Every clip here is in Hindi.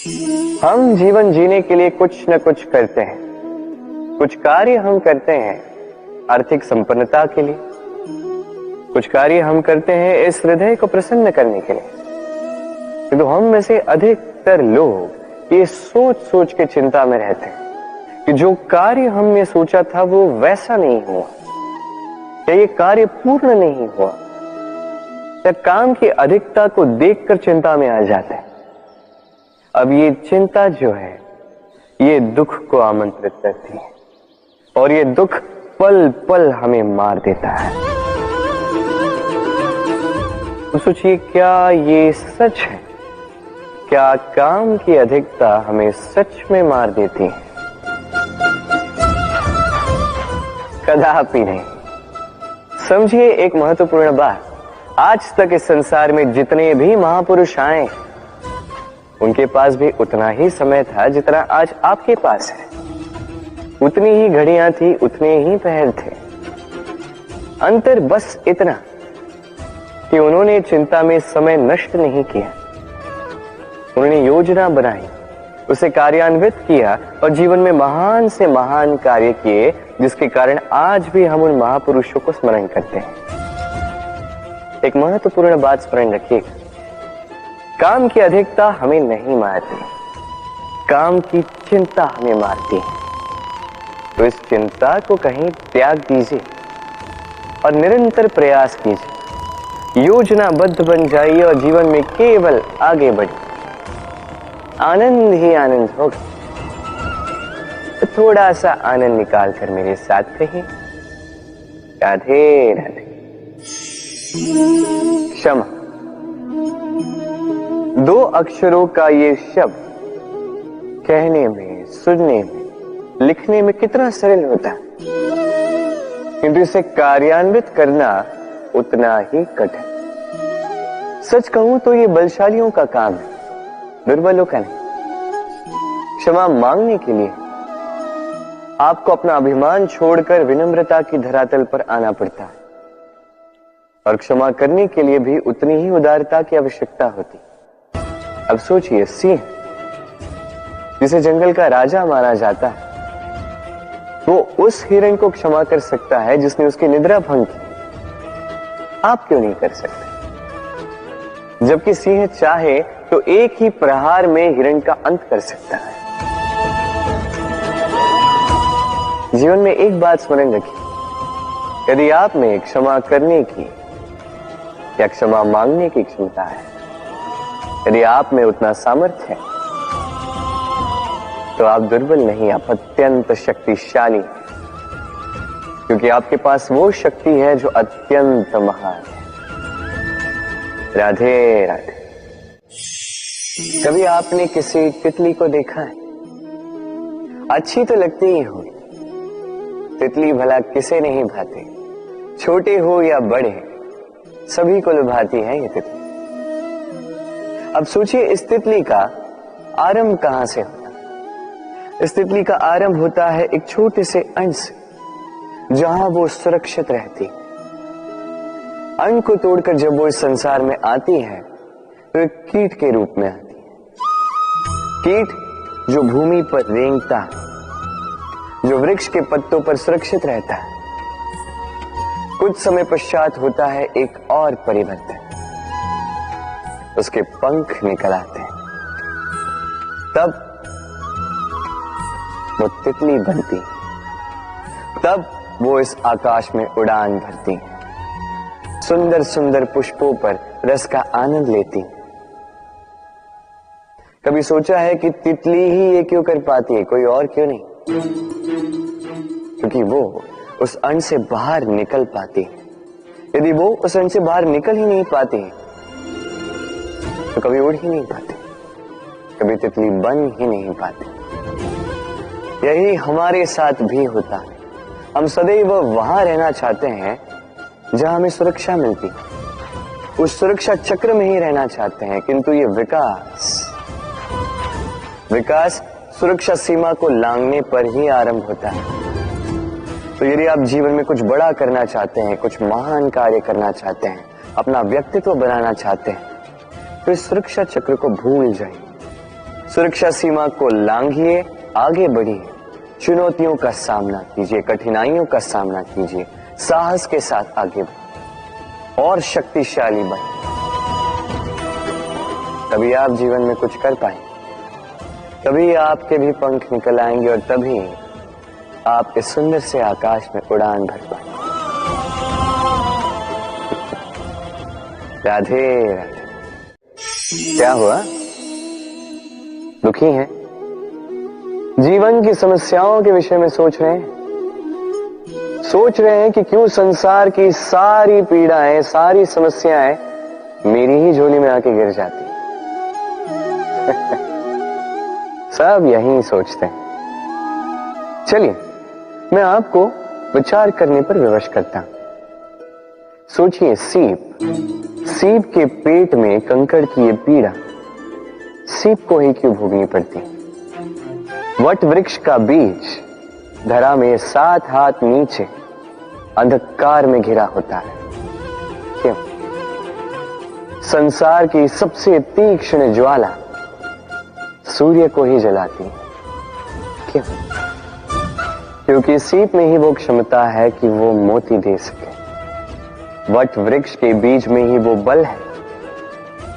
हम जीवन जीने के लिए कुछ न कुछ करते हैं। कुछ कार्य हम करते हैं आर्थिक संपन्नता के लिए, कुछ कार्य हम करते हैं इस हृदय को प्रसन्न करने के लिए। किंतु हम में से अधिकतर लोग ये सोच सोच के चिंता में रहते हैं कि जो कार्य हमने सोचा था वो वैसा नहीं हुआ, या ये कार्य पूर्ण नहीं हुआ, या काम की अधिकता को देखकर चिंता में आ जाते हैं। अब ये चिंता जो है ये दुख को आमंत्रित करती है, और ये दुख पल पल हमें मार देता है। तो सोचिए, क्या ये सच है? क्या काम की अधिकता हमें सच में मार देती है? कदापि नहीं। समझिए एक महत्वपूर्ण बात, आज तक इस संसार में जितने भी महापुरुष आए उनके पास भी उतना ही समय था जितना आज आपके पास है। उतनी ही घड़ियां थी, उतने ही पहर थे। अंतर बस इतना कि उन्होंने चिंता में समय नष्ट नहीं किया, उन्होंने योजना बनाई, उसे कार्यान्वित किया और जीवन में महान से महान कार्य किए, जिसके कारण आज भी हम उन महापुरुषों को स्मरण करते हैं। एक महत्वपूर्ण बात स्मरण रखिएगा, काम की अधिकता हमें नहीं मारती, काम की चिंता हमें मारती है। तो इस चिंता को कहीं त्याग दीजिए और निरंतर प्रयास कीजिए, योजनाबद्ध बन जाइए और जीवन में केवल आगे बढ़िए। आनंद ही आनंद होगा। तो थोड़ा सा आनंद निकाल कर मेरे साथ कहिए, राधे राधे। क्षमा, दो अक्षरों का ये शब्द कहने में, सुनने में, लिखने में कितना सरल होता है, किंतु इसे कार्यान्वित करना उतना ही कठिन। सच कहूं तो ये बलशालियों का काम है, दुर्बलों का नहीं। क्षमा मांगने के लिए आपको अपना अभिमान छोड़कर विनम्रता की धरातल पर आना पड़ता है, और क्षमा करने के लिए भी उतनी ही उदारता की आवश्यकता होती। अब सोचिए, सिंह जिसे जंगल का राजा माना जाता है, वो उस हिरण को क्षमा कर सकता है जिसने उसकी निद्रा भंग की। आप क्यों नहीं कर सकते? जबकि सिंह चाहे तो एक ही प्रहार में हिरण का अंत कर सकता है। जीवन में एक बात स्मरण रखिए, यदि आप में क्षमा करने की या क्षमा मांगने की क्षमता है, यदि आप में उतना सामर्थ्य है, तो आप दुर्बल नहीं, आप अत्यंत शक्तिशाली हैं, क्योंकि आपके पास वो शक्ति है जो अत्यंत महान है। राधे राधे। कभी आपने किसी तितली को देखा है? अच्छी तो लगती ही होगी। तितली भला किसे नहीं भाती, छोटे हो या बड़े, सभी को लुभाती है ये तितली। अब सोचिए, इस तितली का आरंभ कहां से होता है? इस तितली का आरंभ होता है एक छोटे से अंड से, जहां वो सुरक्षित रहती है। अंड को तोड़कर जब वो इस संसार में आती है तो एक कीट के रूप में आती है। कीट जो भूमि पर रेंगता है, जो वृक्ष के पत्तों पर सुरक्षित रहता है। कुछ समय पश्चात होता है एक और परिवर्तन, उसके पंख निकल आते हैं, तब वो तितली बनती, तब वो इस आकाश में उड़ान भरती, सुंदर सुंदर पुष्पों पर रस का आनंद लेती। कभी सोचा है कि तितली ही ये क्यों कर पाती है, कोई और क्यों नहीं? क्योंकि वो उस अंड से बाहर निकल पाती है। यदि वो उस अंड से बाहर निकल ही नहीं पाती तो कभी उड़ ही नहीं पाती, कभी तितली बन ही नहीं पाती। यही हमारे साथ भी होता है। हम सदैव वहां रहना चाहते हैं जहां हमें सुरक्षा मिलती, उस सुरक्षा चक्र में ही रहना चाहते हैं, किंतु ये विकास सुरक्षा सीमा को लांघने पर ही आरंभ होता है। तो यदि आप जीवन में कुछ बड़ा करना चाहते हैं, कुछ महान कार्य करना चाहते हैं, अपना व्यक्तित्व बनाना चाहते हैं, तो इस सुरक्षा चक्र को भूल जाइए। सुरक्षा सीमा को लांघिए, आगे बढ़िए, चुनौतियों का सामना कीजिए, कठिनाइयों का सामना कीजिए, साहस के साथ आगे बढ़िए और शक्तिशाली बनिए। तभी आप जीवन में कुछ कर पाएंगे, तभी आपके भी पंख निकल आएंगे और तभी आप इस सुंदर से आकाश में उड़ान भर पाएंगे। राधे राधे। क्या हुआ? दुखी हैं? जीवन की समस्याओं के विषय में सोच रहे हैं? सोच रहे हैं कि क्यों संसार की सारी पीड़ाएं, सारी समस्याएं मेरी ही झोली में आके गिर जाती हैं। सब यही सोचते हैं। चलिए, मैं आपको विचार करने पर विवश करता हूं। सोचिए, सीप के पेट में कंकड़ की ये पीड़ा सीप को ही क्यों भोगनी पड़ती? वट वृक्ष का बीज धरा में 7 हाथ नीचे अंधकार में घिरा होता है, क्यों? संसार की सबसे तीक्ष्ण ज्वाला सूर्य को ही जलाती है, क्यों? क्योंकि सीप में ही वो क्षमता है कि वो मोती दे सके। वट वृक्ष के बीज में ही वो बल है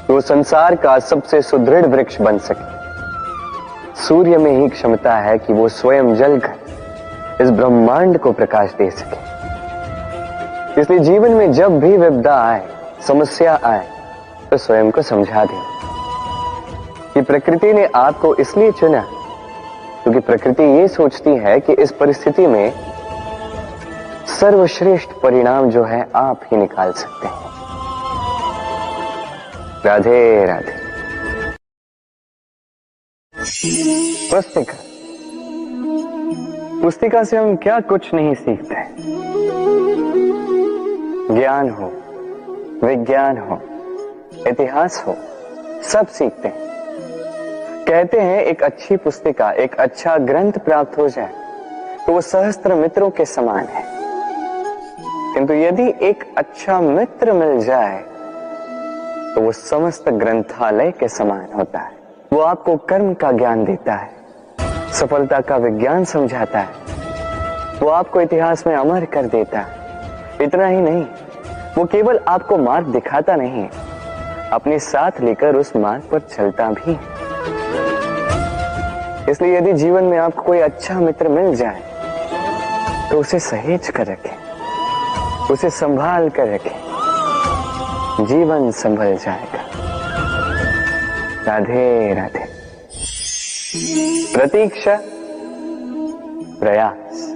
कि वो संसार का सबसे सुदृढ़ वृक्ष बन सके। सूर्य में ही क्षमता है कि वो स्वयं जलकर इस ब्रह्मांड को प्रकाश दे सके। इसलिए जीवन में जब भी विपदा आए, समस्या आए, तो स्वयं को समझा दें कि प्रकृति ने आपको इसलिए चुना क्योंकि प्रकृति ये सोचती है कि इस परिस्थिति में सर्वश्रेष्ठ परिणाम जो है आप ही निकाल सकते हैं। राधे राधे। पुस्तिका से हम क्या कुछ नहीं सीखते। ज्ञान हो, विज्ञान हो, इतिहास हो, सब सीखते हैं। कहते हैं एक अच्छी पुस्तिका, एक अच्छा ग्रंथ प्राप्त हो जाए तो वो सहस्त्र मित्रों के समान है, किंतु यदि एक अच्छा मित्र मिल जाए तो वो समस्त ग्रंथालय के समान होता है। वो आपको कर्म का ज्ञान देता है, सफलता का विज्ञान समझाता है, वो आपको इतिहास में अमर कर देता है। इतना ही नहीं, वो केवल आपको मार्ग दिखाता नहीं है, अपने साथ लेकर उस मार्ग पर चलता भी है। इसलिए यदि जीवन में आपको कोई अच्छा मित्र मिल जाए तो उसे सहेज कर रखें, उसे संभाल कर रखें, जीवन संभल जाएगा। राधे राधे। प्रतीक्षा, प्रयास,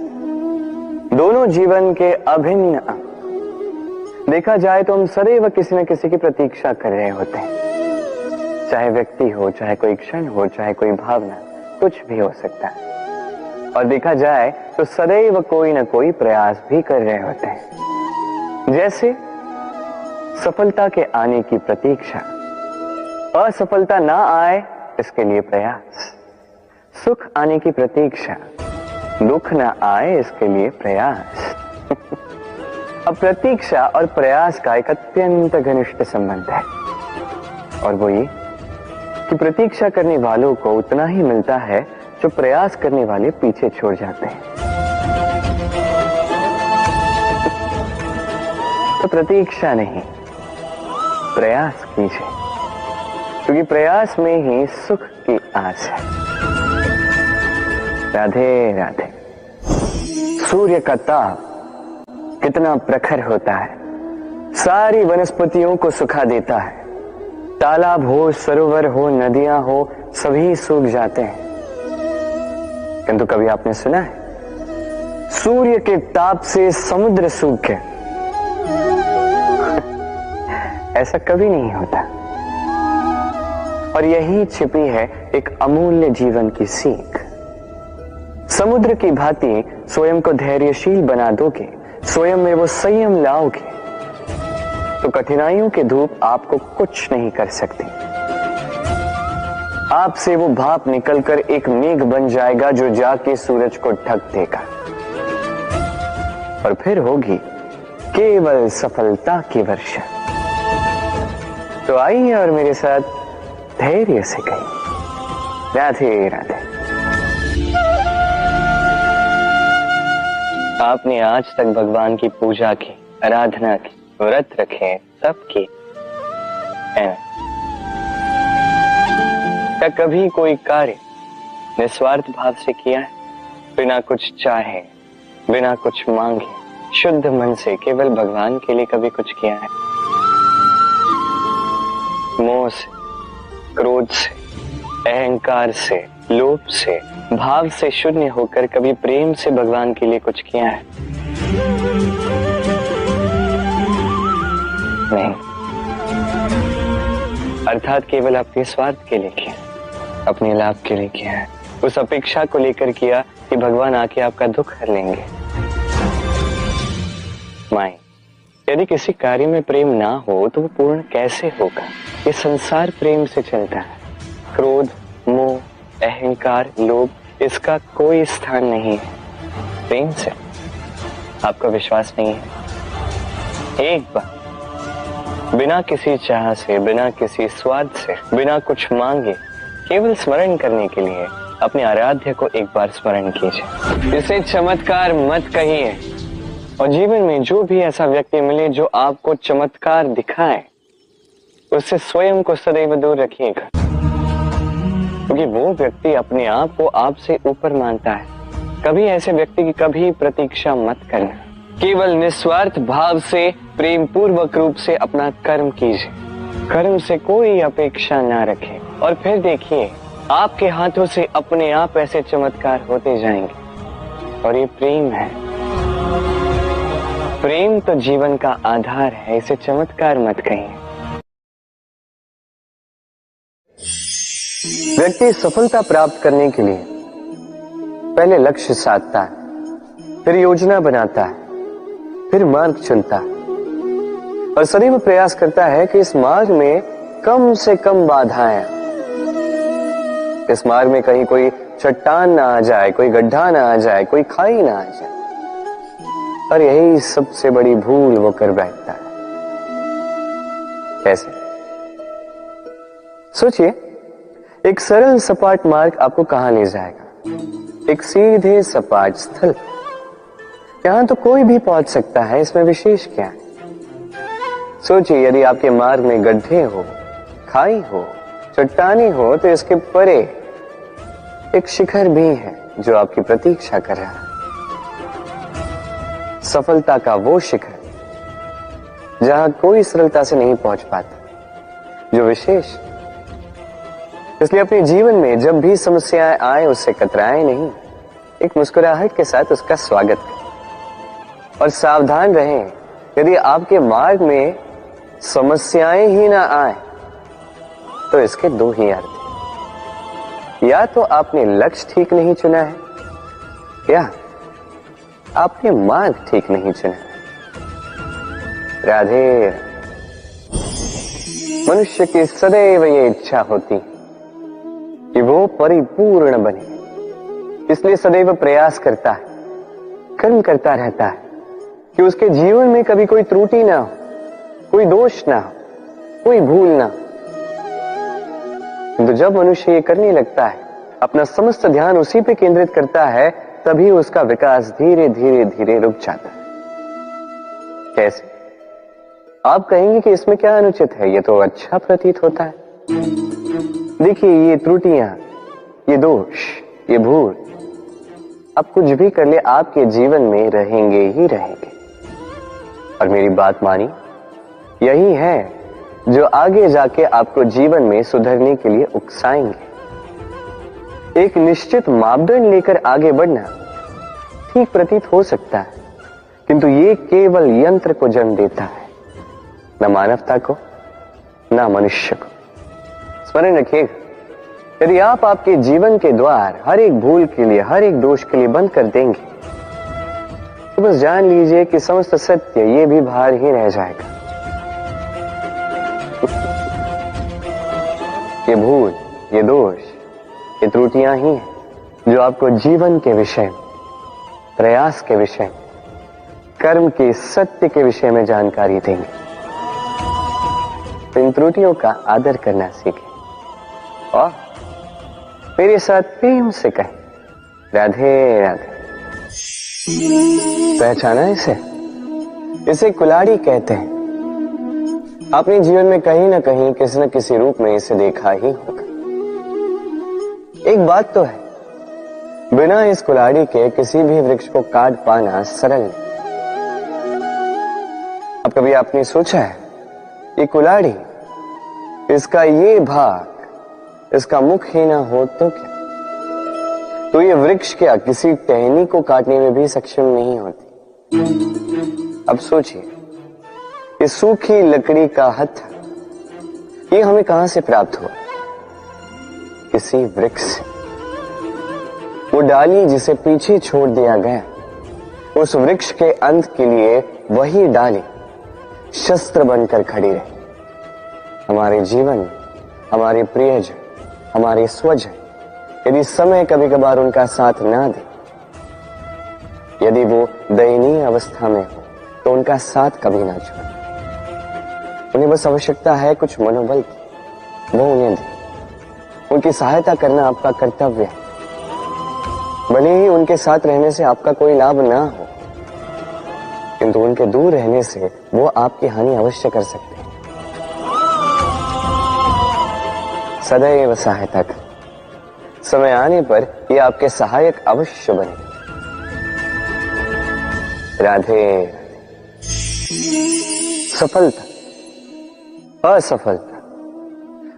दोनों जीवन के अभिन्न अंग। देखा जाए तो हम सदैव किसी न किसी की प्रतीक्षा कर रहे होते हैं, चाहे व्यक्ति हो, चाहे कोई क्षण हो, चाहे कोई भावना, कुछ भी हो सकता है। और देखा जाए तो सदैव कोई न कोई प्रयास भी कर रहे होते हैं, जैसे सफलता के आने की प्रतीक्षा, असफलता ना आए इसके लिए प्रयास, सुख आने की प्रतीक्षा, दुख ना आए इसके लिए प्रयास। अब प्रतीक्षा और प्रयास का एक अत्यंत घनिष्ठ संबंध है, और वो ये कि प्रतीक्षा करने वालों को उतना ही मिलता है जो प्रयास करने वाले पीछे छोड़ जाते हैं। तो प्रतीक्षा नहीं, प्रयास कीजिए, क्योंकि प्रयास में ही सुख की आस है। राधे राधे। सूर्य का ताप कितना प्रखर होता है, सारी वनस्पतियों को सुखा देता है। तालाब हो, सरोवर हो, नदियां हो, सभी सूख जाते हैं। किंतु कभी आपने सुना है सूर्य के ताप से समुद्र सूख गया? ऐसा कभी नहीं होता। और यही छिपी है एक अमूल्य जीवन की सीख। समुद्र की भांति स्वयं को धैर्यशील बना दोगे, स्वयं में वो संयम लाओगे, तो कठिनाइयों की धूप आपको कुछ नहीं कर सकती। आपसे वो भाप निकलकर एक मेघ बन जाएगा जो जाके सूरज को ढक देगा, और फिर होगी केवल सफलता की वर्षा। तो आइए और मेरे साथ धैर्य से कहिए, राधे राधे। आपने आज तक भगवान की पूजा की, आराधना की, व्रत रखे, सब की, क्या कभी कोई कार्य निस्वार्थ भाव से किया है? बिना कुछ चाहे, बिना कुछ मांगे, शुद्ध मन से केवल भगवान के लिए कभी कुछ किया है? मोह से, क्रोध से, अहंकार से, लोभ से, भाव से शून्य होकर कभी प्रेम से भगवान के लिए कुछ किया है? नहीं। अर्थात केवल अपने स्वार्थ के लिए किया, अपने लाभ के लिए किया है। उस अपेक्षा को लेकर किया कि भगवान आके आपका दुख हर लेंगे। माई, यदि किसी कार्य में प्रेम ना हो तो वो पूर्ण कैसे होगा? ये संसार प्रेम से चलता है। क्रोध, मोह, अहंकार, लोभ, इसका कोई स्थान नहीं है प्रेम से। आपका विश्वास नहीं है? एक बार बिना किसी चाह से, बिना किसी स्वार्थ से, बिना कुछ मांगे, केवल स्मरण करने के लिए अपने आराध्य को एक बार स्मरण कीजिए। इसे चमत्कार मत कहिए। और जीवन में जो भी ऐसा व्यक्ति मिले जो आपको चमत्कार दिखाए, उससे स्वयं को सदैव दूर रखिएगा, क्योंकि वो व्यक्ति अपने आप को आपसे ऊपर मानता है। कभी ऐसे व्यक्ति की कभी प्रतीक्षा मत करना। केवल निस्वार्थ भाव से, प्रेम पूर्वक रूप से अपना कर्म कीजिए। कर्म से कोई अपेक्षा ना रखें और फिर देखिए आपके हाथों से अपने आप ऐसे चमत्कार होते जाएंगे। और ये प्रेम है। प्रेम तो जीवन का आधार है, इसे चमत्कार मत कहिए। व्यक्ति सफलता प्राप्त करने के लिए पहले लक्ष्य साधता है, फिर योजना बनाता है, फिर मार्ग चुनता है और सदैव प्रयास करता है कि इस मार्ग में कम से कम बाधाएं, इस मार्ग में कहीं कोई चट्टान ना आ जाए, कोई गड्ढा ना आ जाए, कोई खाई ना आ जाए। और यही सबसे बड़ी भूल वो कर बैठता है। कैसे? सोचिए, एक सरल सपाट मार्ग आपको कहां ले जाएगा? एक सीधे सपाट स्थल। यहां तो कोई भी पहुंच सकता है, इसमें विशेष क्या है? सोचिए, यदि आपके मार्ग में गड्ढे हो, खाई हो, चट्टानी हो, तो इसके परे एक शिखर भी है जो आपकी प्रतीक्षा कर रहा है। सफलता का वो शिखर जहां कोई सरलता से नहीं पहुंच पाता, जो विशेष। इसलिए अपने जीवन में जब भी समस्याएं आए उससे कतराएं नहीं, एक मुस्कुराहट के साथ उसका स्वागत करें। और सावधान रहें, यदि आपके मार्ग में समस्याएं ही ना आए तो इसके दो ही अर्थ हैं। या तो आपने लक्ष्य ठीक नहीं चुना है, या आपने मार्ग ठीक नहीं चुना है। राधे। मनुष्य की सदैव ये इच्छा होती कि वो परिपूर्ण बने, इसलिए सदैव प्रयास करता है, कर्म करता रहता है कि उसके जीवन में कभी कोई त्रुटि ना हो, कोई दोष ना हो, कोई भूल ना हो। किंतु जब मनुष्य ये करने लगता है, अपना समस्त ध्यान उसी पे केंद्रित करता है, तभी उसका विकास धीरे धीरे धीरे रुक जाता है। कैसे? आप कहेंगे कि इसमें क्या अनुचित है, ये तो अच्छा प्रतीत होता है। देखिए, ये त्रुटियां, ये दोष, ये भूल, आप कुछ भी कर ले, आपके जीवन में रहेंगे ही रहेंगे। और मेरी बात मानी, यही है जो आगे जाके आपको जीवन में सुधरने के लिए उकसाएंगे। एक निश्चित मापदंड लेकर आगे बढ़ना ठीक प्रतीत हो सकता है, किंतु ये केवल यंत्र को जन्म देता है, न मानवता को, न मनुष्य को। स्मरण रखिएगा, यदि आप आपके जीवन के द्वार हर एक भूल के लिए, हर एक दोष के लिए बंद कर देंगे, तो बस जान लीजिए कि समस्त सत्य ये भी बाहर ही रह जाएगा। ये भूल, ये दोष, ये त्रुटियां ही हैं जो आपको जीवन के विषय, प्रयास के विषय, कर्म के सत्य के विषय में जानकारी देंगे। तो इन त्रुटियों का आदर करना सीखें और मेरे साथ प्रेम से कहें, राधे राधे। पहचाना इसे? इसे कुल्हाड़ी कहते हैं। आपने जीवन में कहीं ना कहीं किसी न किसी रूप में इसे देखा ही होगा। एक बात तो है, बिना इस कुल्हाड़ी के किसी भी वृक्ष को काट पाना सरल नहीं। अब कभी आपने सोचा है, ये कुल्हाड़ी, इसका ये भाग, इसका मुख ही ना हो तो क्या? तो ये वृक्ष क्या किसी टहनी को काटने में भी सक्षम नहीं होती? अब सोचिए, इस सूखी लकड़ी का हत्था ये हमें कहां से प्राप्त हुआ? किसी वृक्ष से। वो डाली जिसे पीछे छोड़ दिया गया, उस वृक्ष के अंत के लिए वही डाली शस्त्र बनकर खड़ी रही। हमारे जीवन, हमारे प्रियजन, हमारे स्वजन, यदि समय कभी कभार उनका साथ ना दे, यदि वो दयनीय अवस्था में हो, तो उनका साथ कभी ना छोड़े। उन्हें बस आवश्यकता है कुछ मनोबल की, वो उन्हें दे। उनकी सहायता करना आपका कर्तव्य है। भले ही उनके साथ रहने से आपका कोई लाभ ना हो, किंतु उनके दूर रहने से वो आपकी हानि अवश्य कर सकते हैं। सदैव सहायता कर, समय आने पर ये आपके सहायक अवश्य बने। राधे। सफलता, असफलता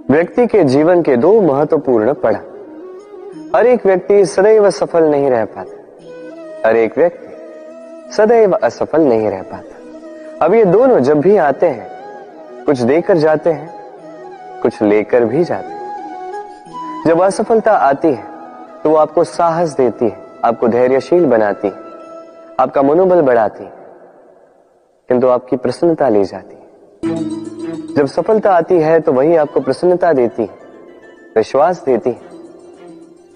व्यक्ति के जीवन के दो महत्वपूर्ण पड़ाव। हर एक व्यक्ति सदैव सफल नहीं रह पाता, हर एक व्यक्ति सदैव असफल नहीं रह पाता। अब ये दोनों जब भी आते हैं, कुछ देकर जाते हैं, कुछ लेकर भी जाते हैं। जब असफलता आती है तो वो आपको साहस देती है, आपको धैर्यशील बनाती है, आपका मनोबल बढ़ाती है, किंतु आपकी प्रसन्नता ले जाती है। जब सफलता आती है तो वही आपको प्रसन्नता देती है, विश्वास देती है,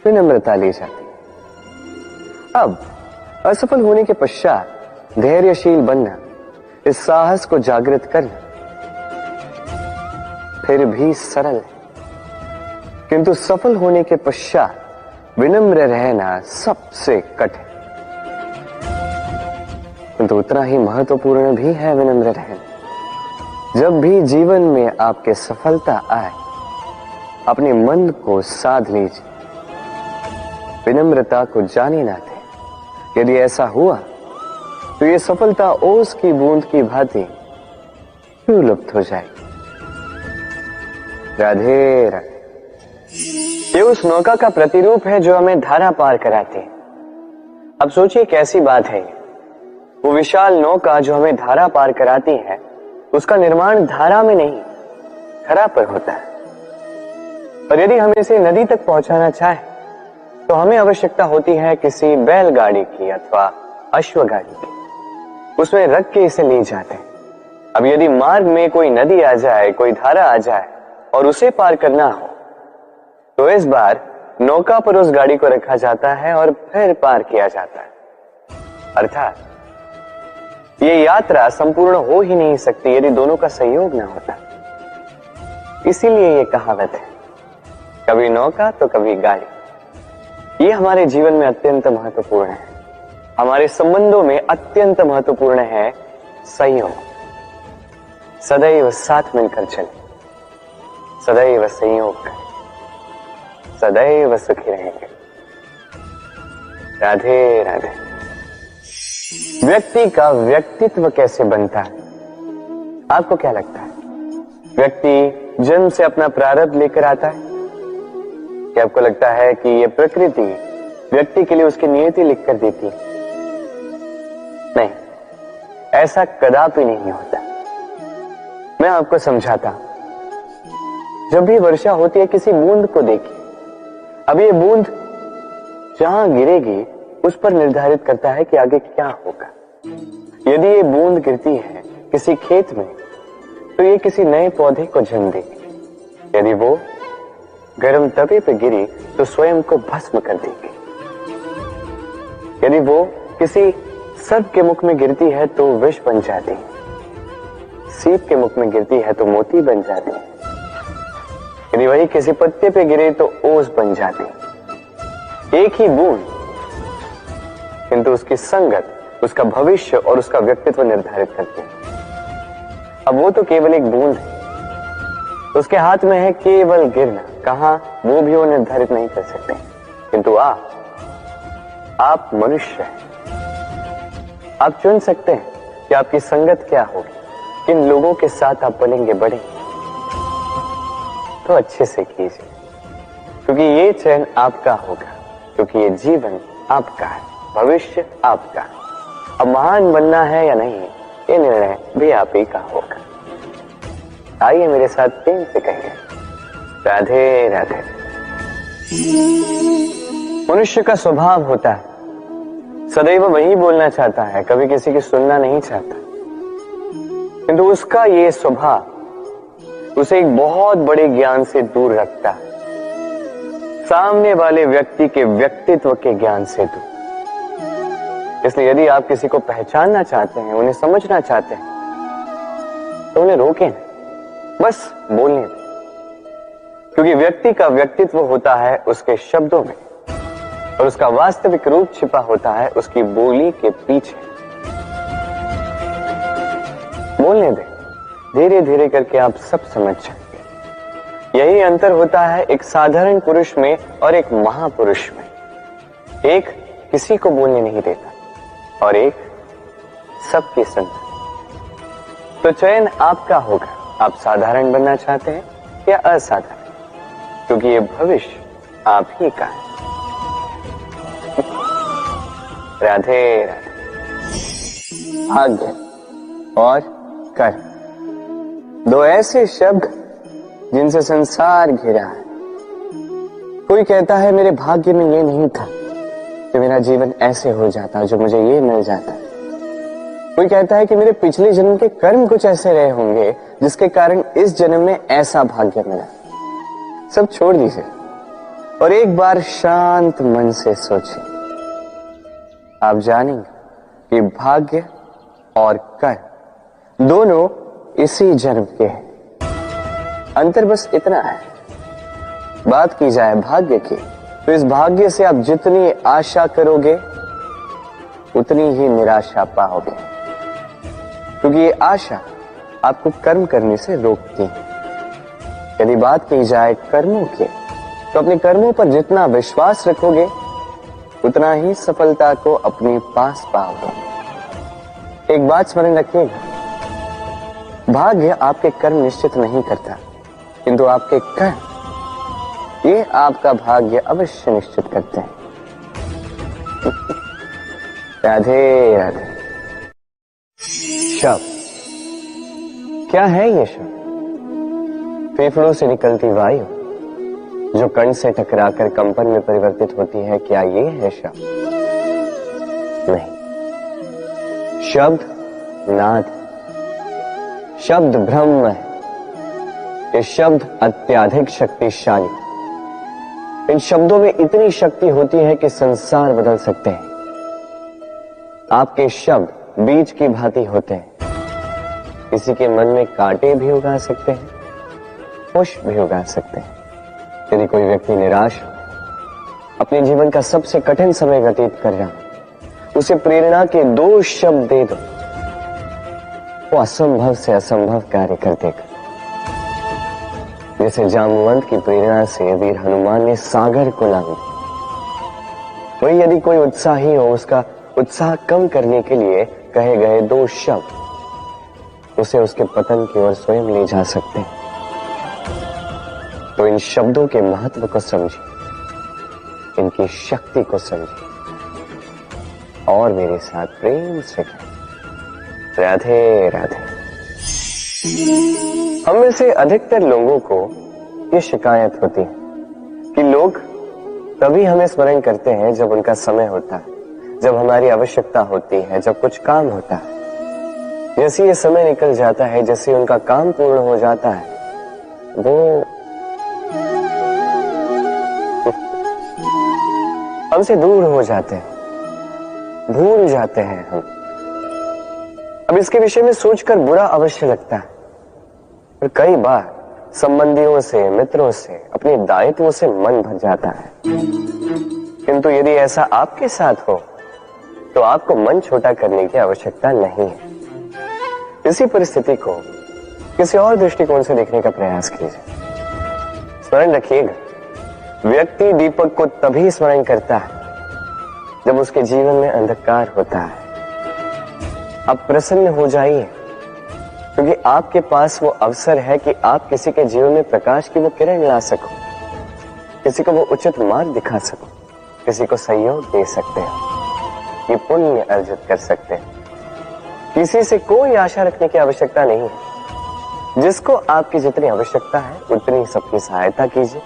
विनम्रता ले जाती है। अब असफल होने के पश्चात धैर्यशील बनना, इस साहस को जागृत करना फिर भी सरल है, किंतु सफल होने के पश्चात विनम्र रहना सबसे कठिन, किंतु उतना ही महत्वपूर्ण भी है विनम्र रहना। जब भी जीवन में आपके सफलता आए, अपने मन को साध लीजिए, विनम्रता को जाने ना दें। यदि ऐसा हुआ तो ये सफलता ओस की बूंद की भांति क्यों लुप्त हो जाएगी। राधे राधे। ये उस नौका का प्रतिरूप है जो हमें धारा पार कराती है। अब सोचिए कैसी बात है ये। वो विशाल नौका जो हमें धारा पार कराती है, उसका निर्माण धारा में नहीं, धरा पर होता है। और यदि हम इसे नदी तक पहुंचाना चाहें तो हमें आवश्यकता होती है किसी बैलगाड़ी की अथवा अश्वगाड़ी की। उसमें रख के इसे ले जाते हैं। अब यदि मार्ग में कोई नदी आ जाए, कोई धारा आ जाए और उसे पार करना हो, तो इस बार नौका पर उस गाड़ी को रखा जाता है और फिर पार किया जाता है। अर्थात ये यात्रा संपूर्ण हो ही नहीं सकती यदि दोनों का सहयोग ना होता। इसीलिए ये कहावत है, कभी नौका तो कभी गाड़ी। ये हमारे जीवन में अत्यंत महत्वपूर्ण है। हमारे संबंधों में अत्यंत महत्वपूर्ण है सहयोग। सदैव साथ मिलकर चले, सदैव संयोग करें, सदैव सुखी रहेंगे। राधे राधे। व्यक्ति का व्यक्तित्व कैसे बनता है, आपको क्या लगता है? व्यक्ति जन्म से अपना प्रारब्ध लेकर आता है, क्या आपको लगता है कि ये प्रकृति व्यक्ति के लिए उसकी नियति लिखकर देती है? नहीं, ऐसा कदापि नहीं होता। मैं आपको समझाता हूं। जब भी वर्षा होती है, किसी बूंद को देखिए। अब ये बूंद जहां गिरेगी उस पर निर्धारित करता है कि आगे क्या होगा। यदि ये बूंद गिरती है किसी खेत में, तो ये किसी नए पौधे को जन्म देगी। यदि वो गर्म तवे पे गिरी तो स्वयं को भस्म कर देगी। यदि वो किसी सर्प के मुख में गिरती है तो विष बन जाती है, सीप के मुख में गिरती है तो मोती बन जाती है, यदि वही किसी पत्ते पे गिरे तो ओस बन जाती है। एक ही बूंद, किंतु उसकी संगत उसका भविष्य और उसका व्यक्तित्व निर्धारित करती है। अब वो तो केवल एक बूंद है, उसके हाथ में है केवल गिरना, कहां वो भी वो निर्धारित नहीं कर सकते। किंतु आप मनुष्य हैं, आप चुन सकते हैं कि आपकी संगत क्या होगी, किन लोगों के साथ आप पलेंगे बढ़ेंगे। तो अच्छे से कीजिए, क्योंकि ये चयन आपका होगा, क्योंकि ये जीवन आपका है, भविष्य आपका है। अब महान बनना है या नहीं, ये निर्णय भी आप ही का होगा। आइए मेरे साथ प्रेम से कहिए, राधे राधे। मनुष्य का स्वभाव होता है सदैव वही बोलना चाहता है, कभी किसी की सुनना नहीं चाहता। किंतु उसका ये स्वभाव उसे एक बहुत बड़े ज्ञान से दूर रखता है, सामने वाले व्यक्ति के व्यक्तित्व के ज्ञान से दूर। इसलिए यदि आप किसी को पहचानना चाहते हैं, उन्हें समझना चाहते हैं, तो उन्हें रोकें, बस बोलने दें। क्योंकि व्यक्ति का व्यक्तित्व होता है उसके शब्दों में, और उसका वास्तविक रूप छिपा होता है उसकी बोली के पीछे। बोलने दें, धीरे धीरे करके आप सब समझ जाएंगे। यही अंतर होता है एक साधारण पुरुष में और एक महापुरुष में। एक किसी को बोलने नहीं देता और एक सबकी सुनता। तो चयन आपका होगा, आप साधारण बनना चाहते हैं या असाधारण, क्योंकि ये भविष्य आप ही का है। राधे राधे। भाग्य और कर्म, दो ऐसे शब्द जिनसे संसार घिरा है। कोई कहता है मेरे भाग्य में ये नहीं था कि मेरा जीवन ऐसे हो जाता, जो मुझे ये मिल जाता। कोई कहता है कि मेरे पिछले जन्म के कर्म कुछ ऐसे रहे होंगे जिसके कारण इस जन्म में ऐसा भाग्य मिला। सब छोड़ दीजिए और एक बार शांत मन से सोचिए, आप जानेंगे कि भाग्य और कर्म दोनों इसी जन्म के हैं। अंतर बस इतना है। बात की जाए भाग्य की, तो इस भाग्य से आप जितनी आशा करोगे उतनी ही निराशा पाओगे, क्योंकि ये आशा आपको कर्म करने से रोकती है। यदि बात की जाए कर्मों की, तो अपने कर्मों पर जितना विश्वास रखोगे उतना ही सफलता को अपने पास पाओगे। एक बात स्मरण रखिएगा, भाग्य आपके कर्म निश्चित नहीं करता, किंतु आपके कर्म ये आपका भाग्य अवश्य निश्चित करते हैं। राधे राधे। शब्द क्या है ये शब्द? फेफड़ों से निकलती वायु जो कण से टकराकर कंपन में परिवर्तित होती है, क्या ये है शब्द? नहीं। शब्द नाद, शब्द ब्रह्म है। ये शब्द अत्यधिक शक्तिशाली। इन शब्दों में इतनी शक्ति होती है कि संसार बदल सकते हैं। आपके शब्द बीज की भांति होते हैं, किसी के मन में कांटे भी उगा सकते हैं, पुष्प भी उगा सकते हैं। यदि कोई व्यक्ति निराश हो, अपने जीवन का सबसे कठिन समय व्यतीत कर रहा हो, उसे प्रेरणा के 2 शब्द दे दो, वो असंभव से असंभव कार्य कर देगा। जैसे जामवंत की प्रेरणा से वीर हनुमान ने सागर को लांघा, वही यदि कोई उत्साही हो, उसका उत्साह कम करने के लिए कहे गए 2 शब्द उसे उसके पतन की ओर स्वयं ले जा सकते हैं। तो इन शब्दों के महत्व को समझिए, इनकी शक्ति को समझिए और मेरे साथ प्रेम से कहें, राधे राधे। हम में से अधिकतर लोगों को ये शिकायत होती है कि लोग तभी हमें स्मरण करते हैं जब उनका समय होता है, जब हमारी आवश्यकता होती है, जब कुछ काम होता है। जैसे ये समय निकल जाता है, जैसे उनका काम पूर्ण हो जाता है, वो हमसे दूर हो जाते हैं, भूल जाते हैं हम। अब इसके विषय में सोचकर बुरा अवश्य लगता है, और कई बार संबंधियों से, मित्रों से, अपने दायित्वों से मन भर जाता है। किंतु यदि ऐसा आपके साथ हो तो आपको मन छोटा करने की आवश्यकता नहीं है। इसी परिस्थिति को किसी और दृष्टिकोण से देखने का प्रयास कीजिए। स्मरण रखिएगा, व्यक्ति दीपक को तभी स्मरण करता है जब उसके जीवन में अंधकार होता है। आप प्रसन्न हो जाइए, क्योंकि आपके पास वो अवसर है कि आप किसी के जीवन में प्रकाश की वो किरण ला सको, किसी को वो उचित मार्ग दिखा सको, किसी को सहयोग दे सकते हो, ये पुण्य अर्जित कर सकते हैं। किसी से कोई आशा रखने की आवश्यकता नहीं है। जिसको आपकी जितनी आवश्यकता है उतनी सबकी सहायता कीजिए,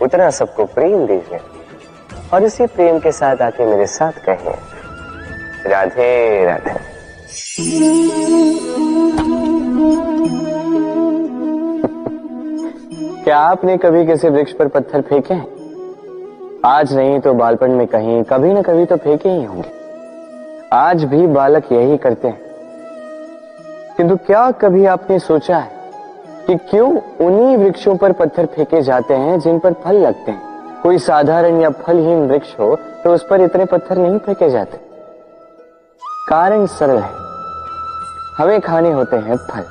उतना सबको प्रेम दीजिए, और इसी प्रेम के साथ आके मेरे साथ कहिए, राधे राधे। क्या आपने कभी किसी वृक्ष पर पत्थर फेंके हैं? आज नहीं तो बालपन में कहीं कभी न कभी तो फेंके ही होंगे। आज भी बालक यही करते हैं। किंतु क्या कभी आपने सोचा है कि क्यों उन्हीं वृक्षों पर पत्थर फेंके जाते हैं जिन पर फल लगते हैं? कोई साधारण या फलहीन वृक्ष हो तो उस पर इतने पत्थर नहीं फेंके जाते। कारण सरल है, हमें खाने होते हैं फल।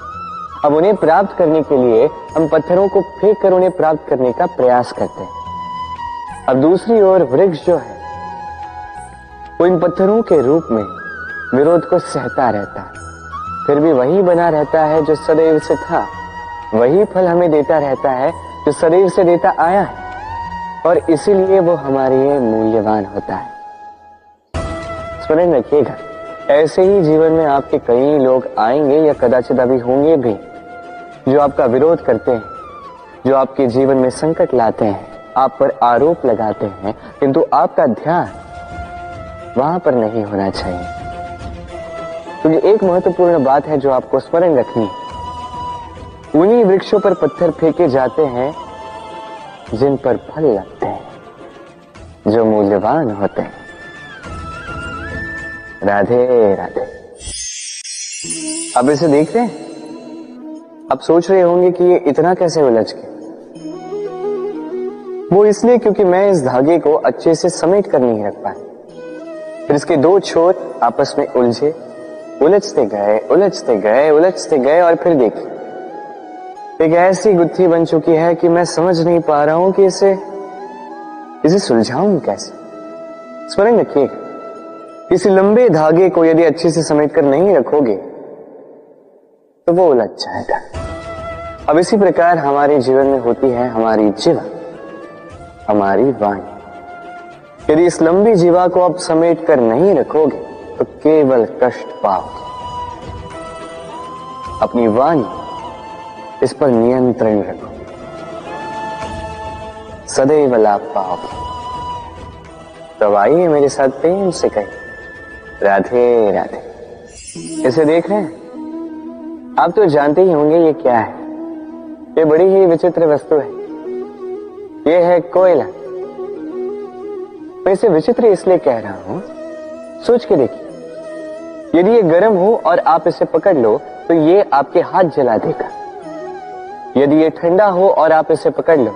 अब उन्हें प्राप्त करने के लिए हम पत्थरों को फेंक कर उन्हें प्राप्त करने का प्रयास करते हैं। अब दूसरी ओर वृक्ष जो है वो इन पत्थरों के रूप में विरोध को सहता रहता है, फिर भी वही बना रहता है जो सदैव से था। वही फल हमें देता रहता है जो सदैव से देता आया है, और इसीलिए वो हमारे लिए मूल्यवान होता है। स्मरण रखिएगा, ऐसे ही जीवन में आपके कई लोग आएंगे या कदाचित अभी होंगे भी जो आपका विरोध करते हैं, जो आपके जीवन में संकट लाते हैं, आप पर आरोप लगाते हैं, किंतु आपका ध्यान वहां पर नहीं होना चाहिए। क्योंकि एक महत्वपूर्ण बात है जो आपको स्मरण रखनी है। उन्हीं वृक्षों पर पत्थर फेंके जाते हैं जिन पर फल लगते हैं, जो मूल्यवान होते हैं। राधे राधे। अब इसे देख रहे हैं? अब सोच रहे होंगे कि ये इतना कैसे उलझ गया। वो इसलिए क्योंकि मैं इस धागे को अच्छे से समेट कर नहीं रख पाया। फिर इसके दो छोर आपस में उलझे, उलझते गए, उलझते गए, उलझते गए, और फिर देखिए एक ऐसी गुत्थी बन चुकी है कि मैं समझ नहीं पा रहा हूं कि इसे सुलझाऊं कैसे। स्मरण रखिएगा, इस लंबे धागे को यदि अच्छे से समेट कर नहीं रखोगे तो वो उलझ जाएगा। अब इसी प्रकार हमारे जीवन में होती है हमारी जीवा, हमारी वाणी। यदि इस लंबी जीवा को आप समेट कर नहीं रखोगे तो केवल कष्ट पाओगे। अपनी वाणी, इस पर नियंत्रण रखो, सदैव लाभ पाओगे। तो आइए मेरे साथ प्रेम से कहिए, राधे राधे। इसे देख रहे हैं? आप तो जानते ही होंगे ये क्या है। ये बड़ी ही विचित्र वस्तु है। ये है कोयला। मैं इसे विचित्र इसलिए कह रहा हूं, सोच के देखिए, यदि ये गर्म हो और आप इसे पकड़ लो तो ये आपके हाथ जला देगा। यदि ये ठंडा हो और आप इसे पकड़ लो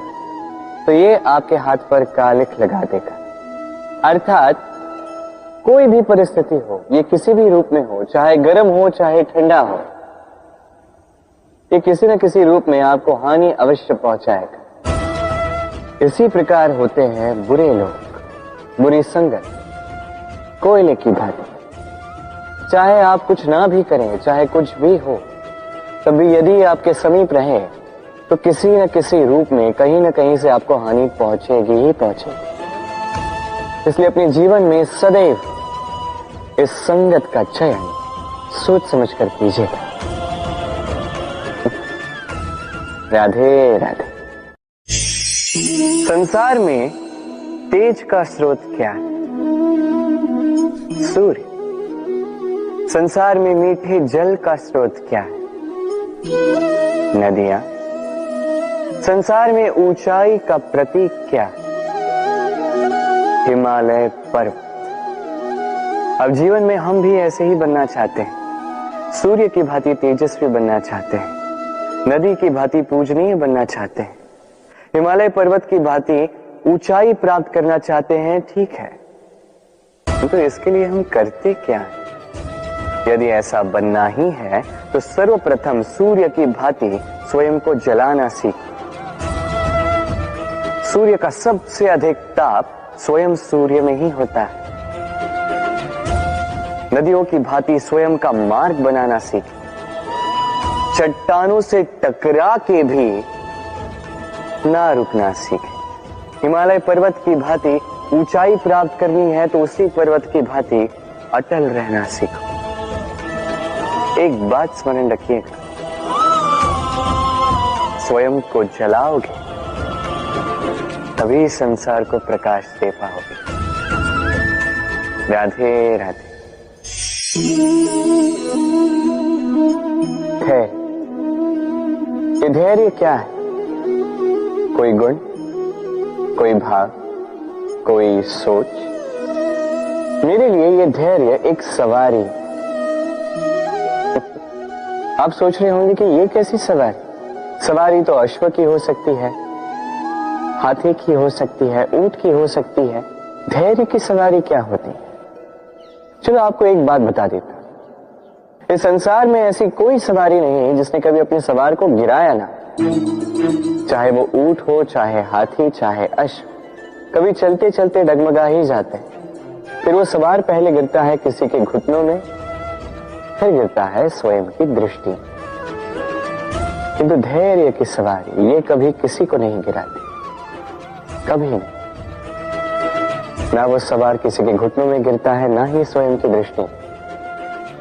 तो ये आपके हाथ पर कालिख लगा देगा। अर्थात कोई भी परिस्थिति हो, ये किसी भी रूप में हो, चाहे गर्म हो चाहे ठंडा हो, ये किसी न किसी रूप में आपको हानि अवश्य पहुंचाएगा। इसी प्रकार होते हैं बुरे लोग, बुरी संगत, कोयले की भांति। चाहे आप कुछ ना भी करें, चाहे कुछ भी हो, तभी यदि आपके समीप रहे तो किसी न किसी रूप में कहीं न कहीं से आपको हानि पहुंचेगी ही पहुंचेगी। इसलिए अपने जीवन में सदैव इस संगत का चयन सोच समझ कर कीजिएगा। राधे राधे। संसार में तेज का स्रोत क्या है? सूर्य। संसार में मीठे जल का स्रोत क्या है? नदियां। संसार में ऊंचाई का प्रतीक क्या है? हिमालय पर्वत। अब जीवन में हम भी ऐसे ही बनना चाहते हैं। सूर्य की भांति तेजस्वी बनना चाहते हैं, नदी की भांति पूजनीय बनना चाहते हैं, हिमालय पर्वत की भांति ऊंचाई प्राप्त करना चाहते हैं, ठीक है, तो इसके लिए हम करते क्या हैं? यदि ऐसा बनना ही है तो सर्वप्रथम सूर्य की भांति स्वयं को जलाना सीखो। सूर्य का सबसे अधिक ताप स्वयं सूर्य में ही होता है। नदियों की भांति स्वयं का मार्ग बनाना सीखें। चट्टानों से टकरा के भी ना रुकना सीखें। हिमालय पर्वत की भांति ऊंचाई प्राप्त करनी है तो उसी पर्वत की भांति अटल रहना सीखो। एक बात स्मरण रखिएगा, स्वयं को जलाओगे तभी संसार को प्रकाश दे पाओगे। राधे राधे। ये धैर्य क्या है? कोई गुण, कोई भाव, कोई सोच? मेरे लिए ये धैर्य एक सवारी। आप सोच रहे होंगे कि ये कैसी सवारी? सवारी तो अश्व की हो सकती है, हाथी की हो सकती है, ऊंट की हो सकती है। धैर्य की सवारी क्या होती है? चलो आपको एक बात बता देता हूं। इस संसार में ऐसी कोई सवारी नहीं है जिसने कभी अपने सवार को गिराया ना। चाहे वो ऊंट हो, चाहे हाथी, चाहे अश्व, कभी चलते चलते डगमगा ही जाते हैं। फिर वो सवार पहले गिरता है किसी के घुटनों में, फिर गिरता है स्वयं की दृष्टि। किंतु धैर्य की सवारी ये कभी किसी को नहीं गिराती, कभी नहीं। ना वो सवार किसी के घुटनों में गिरता है, ना ही स्वयं की दृष्टि।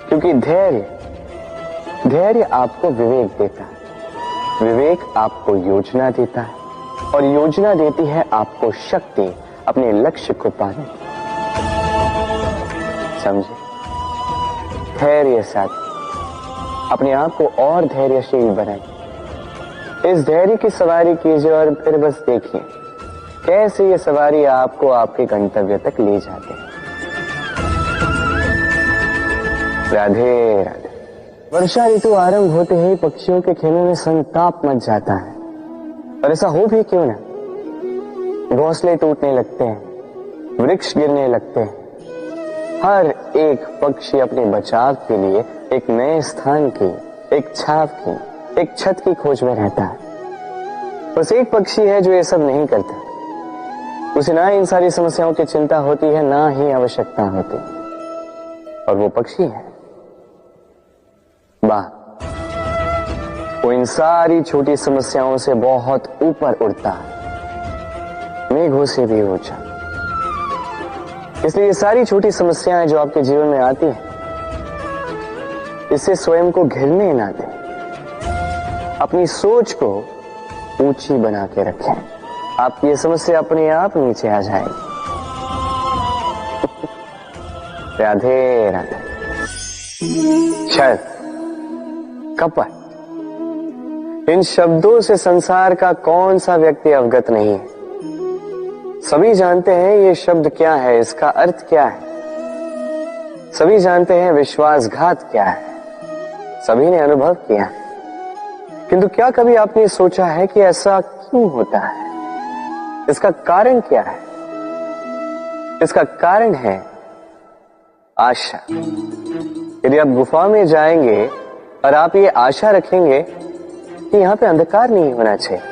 क्योंकि धैर्य आपको विवेक देता है, विवेक आपको योजना देता है, और योजना देती है आपको शक्ति अपने लक्ष्य को पाने की। समझे? धैर्य साथ अपने आप को और धैर्यशील बनाइए। इस धैर्य की सवारी कीजिए और फिर बस देखिए कैसे ये सवारी आपको आपके गंतव्य तक ले जाती है। राधे राधे। वर्षा ऋतु आरंभ होते ही पक्षियों के खेमे में संताप मच जाता है। और ऐसा हो भी क्यों ना, घोंसले टूटने लगते हैं, वृक्ष गिरने लगते हैं। हर एक पक्षी अपने बचाव के लिए एक नए स्थान की, एक छाव की, एक छत की खोज में रहता है। बस एक पक्षी है जो ये सब नहीं करता। उसे ना इन सारी समस्याओं की चिंता होती है, ना ही आवश्यकता होती, और वो पक्षी है बाघ। वो इन सारी छोटी समस्याओं से बहुत ऊपर उड़ता है, मेघों से भी ऊंचा। इसलिए ये सारी छोटी समस्याएं जो आपके जीवन में आती हैं, इससे स्वयं को घिरने ना दें। अपनी सोच को ऊंची बना के रखें। आपकी ये समस्या अपने आप नीचे आ जाएगी। राधे राधे। छल, कपट, इन शब्दों से संसार का कौन सा व्यक्ति अवगत नहीं है? सभी जानते हैं ये शब्द क्या है, इसका अर्थ क्या है। सभी जानते हैं विश्वासघात क्या है, सभी ने अनुभव किया है। किंतु क्या कभी आपने सोचा है कि ऐसा क्यों होता है? इसका कारण क्या है? इसका कारण है आशा। यदि आप गुफा में जाएंगे और आप ये आशा रखेंगे कि यहां पे अंधकार नहीं होना चाहिए,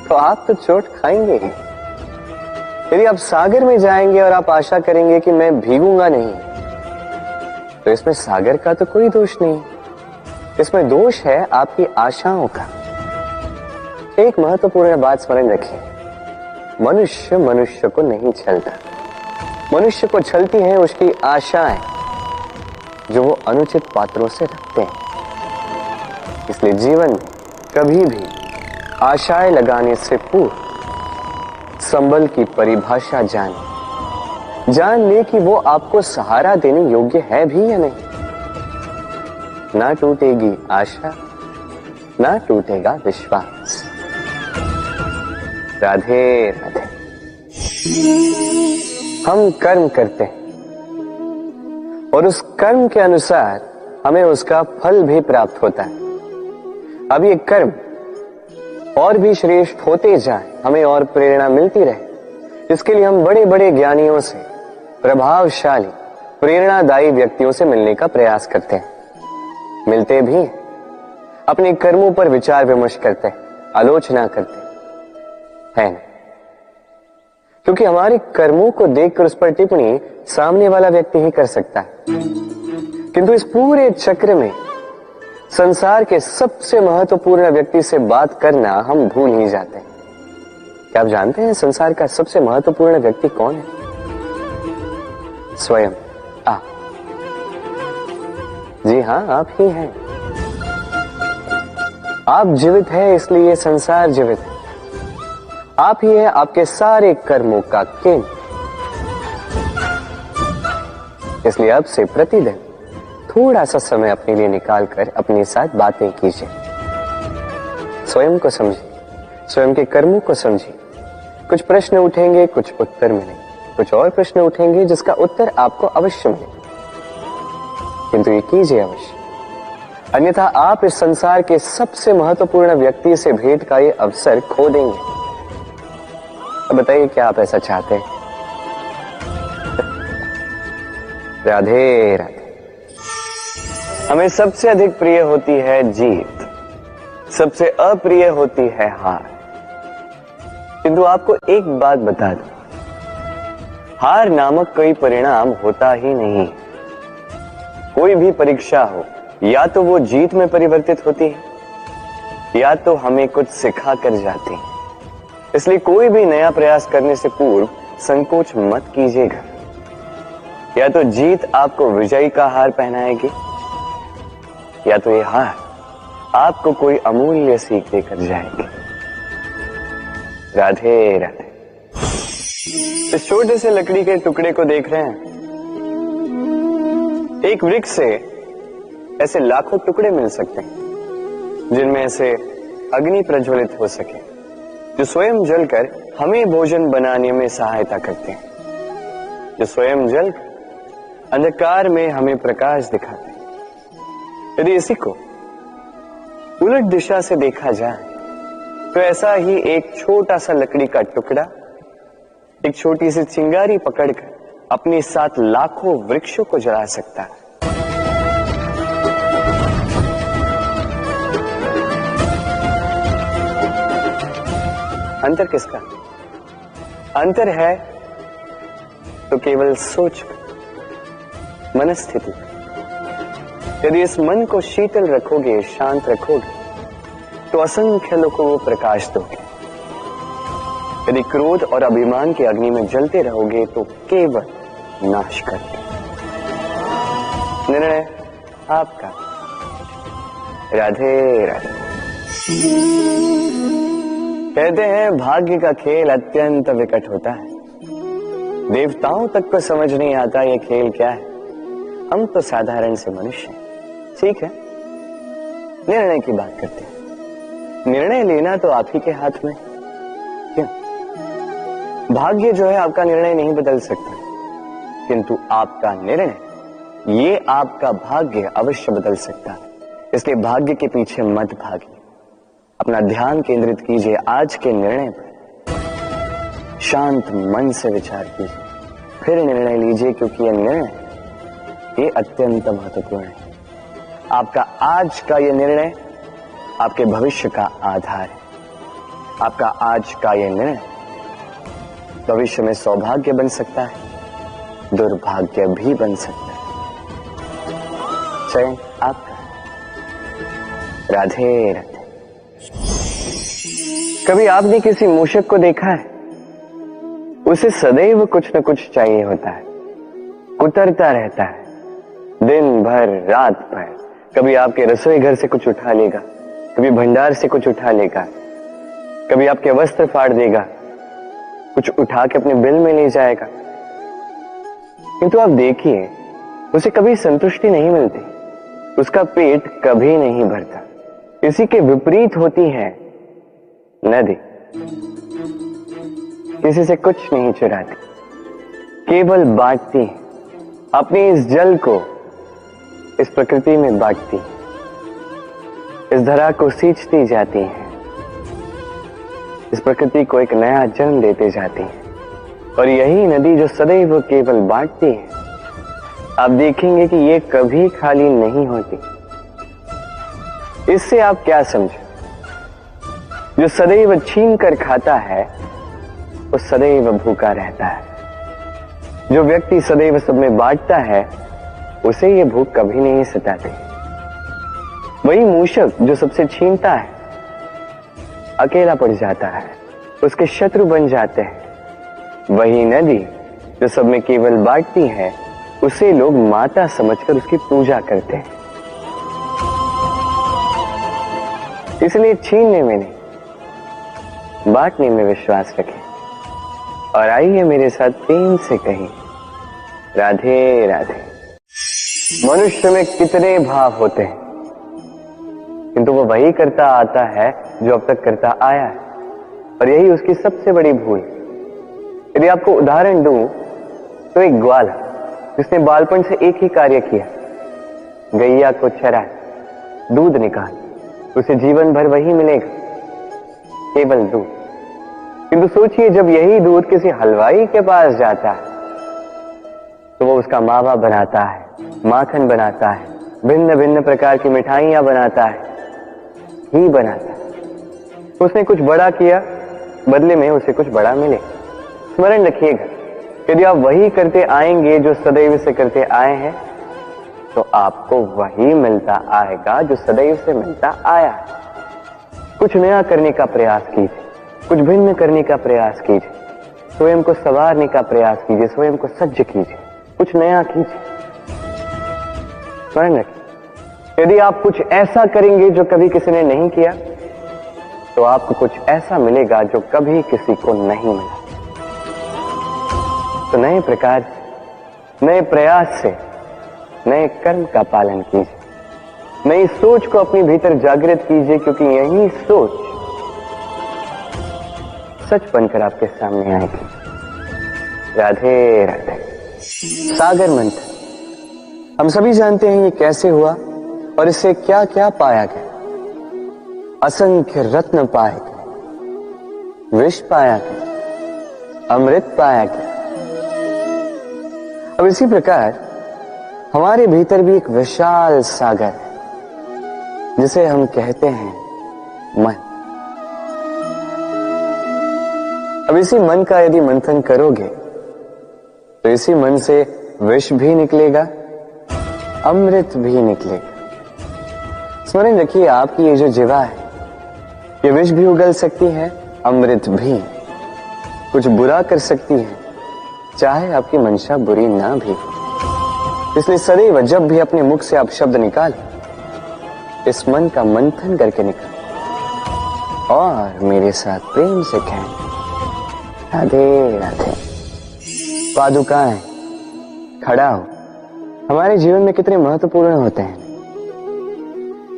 तो आप तो चोट खाएंगे ही। यदि आप सागर में जाएंगे और आप आशा करेंगे कि मैं भीगूंगा नहीं, तो इसमें सागर का तो कोई दोष नहीं, इसमें दोष है आपकी आशाओं का। एक महत्वपूर्ण बात स्मरण रखिए, मनुष्य मनुष्य को नहीं छलता। मनुष्य को छलती हैं उसकी आशाएं जो वो अनुचित पात्रों से रखते हैं। इसलिए जीवन में कभी भी आशाएं लगाने से पूर्व संबल की परिभाषा जान ले कि वो आपको सहारा देने योग्य है भी या नहीं। ना टूटेगी आशा, ना टूटेगा विश्वास। राधे राधे। हम कर्म करते हैं और उस कर्म के अनुसार हमें उसका फल भी प्राप्त होता है। अब ये कर्म और भी श्रेष्ठ होते जाए हमें और प्रेरणा मिलती रहे, इसके लिए हम बड़े बड़े ज्ञानियों से, प्रभावशाली, प्रेरणादायी व्यक्तियों से मिलने का प्रयास करते हैं। मिलते भी हैं, अपने कर्मों पर विचार विमर्श करते हैं, आलोचना करते हैं, क्योंकि हमारे कर्मों को देखकर उस पर टिप्पणी सामने वाला व्यक्ति ही कर सकता है। किंतु इस पूरे चक्र में संसार के सबसे महत्वपूर्ण व्यक्ति से बात करना हम भूल ही जाते हैं। क्या आप जानते हैं संसार का सबसे महत्वपूर्ण व्यक्ति कौन है? स्वयं आप। जी हां, आप ही हैं। आप जीवित हैं, इसलिए संसार जीवित है। आप ही है आपके सारे कर्मों का केंद्र। इसलिए अब से प्रतिदिन थोड़ा सा समय अपने लिए निकालकर अपने साथ बातें कीजिए। स्वयं को समझिए, स्वयं के कर्मों को समझिए। कुछ प्रश्न उठेंगे, कुछ उत्तर मिलेंगे, कुछ और प्रश्न उठेंगे जिसका उत्तर आपको अवश्य मिलेगा, किंतु ये कीजिए अवश्य, अन्यथा आप इस संसार के सबसे महत्वपूर्ण व्यक्ति से भेंट का ये अवसर खो देंगे। अब बताइए, क्या आप ऐसा चाहते हैं? राधे राधे। हमें सबसे अधिक प्रिय होती है जीत, सबसे अप्रिय होती है हार। किंतु आपको एक बात बता दूं, हार नामक कोई परिणाम होता ही नहीं। कोई भी परीक्षा हो, या तो वो जीत में परिवर्तित होती है, या तो हमें कुछ सिखा कर जाती है। इसलिए कोई भी नया प्रयास करने से पूर्व संकोच मत कीजिएगा। या तो जीत आपको विजयी का हार पहनाएगी, या तो ये हार आपको कोई अमूल्य सीख देकर जाएगी। राधे राधे। इस छोटे से लकड़ी के टुकड़े को देख रहे हैं? एक वृक्ष से ऐसे लाखों टुकड़े मिल सकते हैं, जिनमें से अग्नि प्रज्वलित हो सके, जो स्वयं जलकर हमें भोजन बनाने में सहायता करते हैं, जो स्वयं जलकर अंधकार में हमें प्रकाश दिखाते हैं। यदि इसी को उलट दिशा से देखा जाए तो ऐसा ही एक छोटा सा लकड़ी का टुकड़ा एक छोटी सी चिंगारी पकड़कर अपने साथ लाखों वृक्षों को जला सकता है। अंतर किसका? अंतर है तो केवल सोच, मनस्थिति। यदि इस मन को शीतल रखोगे, शांत रखोगे, तो असंख्य लोगों को प्रकाश दोगे। यदि क्रोध और अभिमान की अग्नि में जलते रहोगे तो केवल नाश करोगे। निर्णय आपका। राधे राधे। कहते हैं भाग्य का खेल अत्यंत विकट होता है। देवताओं तक को समझ नहीं आता ये खेल क्या है। हम तो साधारण से मनुष्य हैं। ठीक है, निर्णय की बात करते हैं। निर्णय लेना तो आप ही के हाथ में। क्यों? भाग्य जो है आपका निर्णय नहीं बदल सकता, किंतु आपका निर्णय ये आपका भाग्य अवश्य बदल सकता है। इसलिए भाग्य के पीछे मत भागिए, अपना ध्यान केंद्रित कीजिए आज के निर्णय पर। शांत मन से विचार कीजिए, फिर निर्णय लीजिए, क्योंकि यह निर्णय ये अत्यंत महत्वपूर्ण है। आपका आज का यह निर्णय आपके भविष्य का आधार है। आपका आज का यह निर्णय भविष्य में सौभाग्य बन सकता है, दुर्भाग्य भी बन सकता है। चयन आपका। राधे राधे। कभी आपने किसी मूषक को देखा है? उसे सदैव कुछ न कुछ चाहिए होता है, कुतरता रहता है दिन भर रात भर। कभी आपके रसोई घर से कुछ उठा लेगा, कभी भंडार से कुछ उठा लेगा, कभी आपके वस्त्र फाड़ देगा, कुछ उठा के अपने बिल में ले जाएगा। किंतु आप देखिए, उसे कभी संतुष्टि नहीं मिलती, उसका पेट कभी नहीं भरता। इसी के विपरीत होती है नदी। किसी से कुछ नहीं चुराती, केवल बांटती, अपने इस जल को इस प्रकृति में बांटती, इस धरा को सींचती जाती है। इस प्रकृति को एक नया जन्म देते जाती है। और यही नदी जो सदैव केवल बांटती है, आप देखेंगे कि ये कभी खाली नहीं होती। इससे आप क्या समझे? जो सदैव छीन कर खाता है वो सदैव भूखा रहता है। जो व्यक्ति सदैव सब में बांटता है उसे ये भूख कभी नहीं सताती। वही मूषक जो सबसे छीनता है अकेला पड़ जाता है, उसके शत्रु बन जाते हैं। वही नदी जो सब में केवल बांटती है उसे लोग माता समझकर उसकी पूजा करते हैं। इसलिए छीनने में नहीं, बांटने में विश्वास रखें। और आइए मेरे साथ प्रेम से कहें, राधे राधे। मनुष्य में कितने भाव होते हैं, किंतु वो वही करता आता है जो अब तक करता आया है। और यही उसकी सबसे बड़ी भूल। यदि आपको उदाहरण दूं तो एक ग्वाला जिसने बालपन से एक ही कार्य किया, गैया को चराए, दूध निकाल, उसे जीवन भर वही मिलेगा, केवल दूध। किंतु सोचिए, जब यही दूध किसी हलवाई के पास जाता है तो वो उसका मावा बनाता है, माखन बनाता है, भिन्न भिन्न प्रकार की मिठाइयां बनाता है, घी बनाता है। उसने कुछ बड़ा किया, बदले में उसे कुछ बड़ा मिले। स्मरण रखिएगा, यदि आप वही करते आएंगे जो सदैव से करते आए हैं तो आपको वही मिलता आएगा जो सदैव से मिलता आया है। कुछ नया करने का प्रयास कीजिए, कुछ भिन्न करने का प्रयास कीजिए, स्वयं को संवारने का प्रयास कीजिए, स्वयं को सज्ज कीजिए, कुछ नया कीजिए। स्मरण रखिए, यदि आप कुछ ऐसा करेंगे जो कभी किसी ने नहीं किया तो आपको कुछ ऐसा मिलेगा जो कभी किसी को नहीं मिला। तो नए प्रकार, नए प्रयास से नए कर्म का पालन कीजिए, नई सोच को अपने भीतर जागृत कीजिए, क्योंकि यही सोच सच बनकर आपके सामने आएगी। राधे राधे। सागर मंथन हम सभी जानते हैं ये कैसे हुआ और इससे क्या क्या पाया गया। असंख्य रत्न पाए गए, विष पाया गया, अमृत पाया गया। अब इसी प्रकार हमारे भीतर भी एक विशाल सागर है जिसे हम कहते हैं मन। अब इसी मन का यदि मंथन करोगे तो इसी मन से विष भी निकलेगा, अमृत भी निकलेगा। स्मरण रखिए, आपकी ये जो जीवा है ये विष भी उगल सकती है, अमृत भी। कुछ बुरा कर सकती है, चाहे आपकी मंशा बुरी ना भी हो। इसलिए सदैव जब भी अपने मुख से आप शब्द निकालें, इस मन का मंथन करके निकालें और मेरे साथ प्रेम से कहें, राधे राधे। पादुकाएं, खड़ा हो, हमारे जीवन में कितने महत्वपूर्ण होते हैं।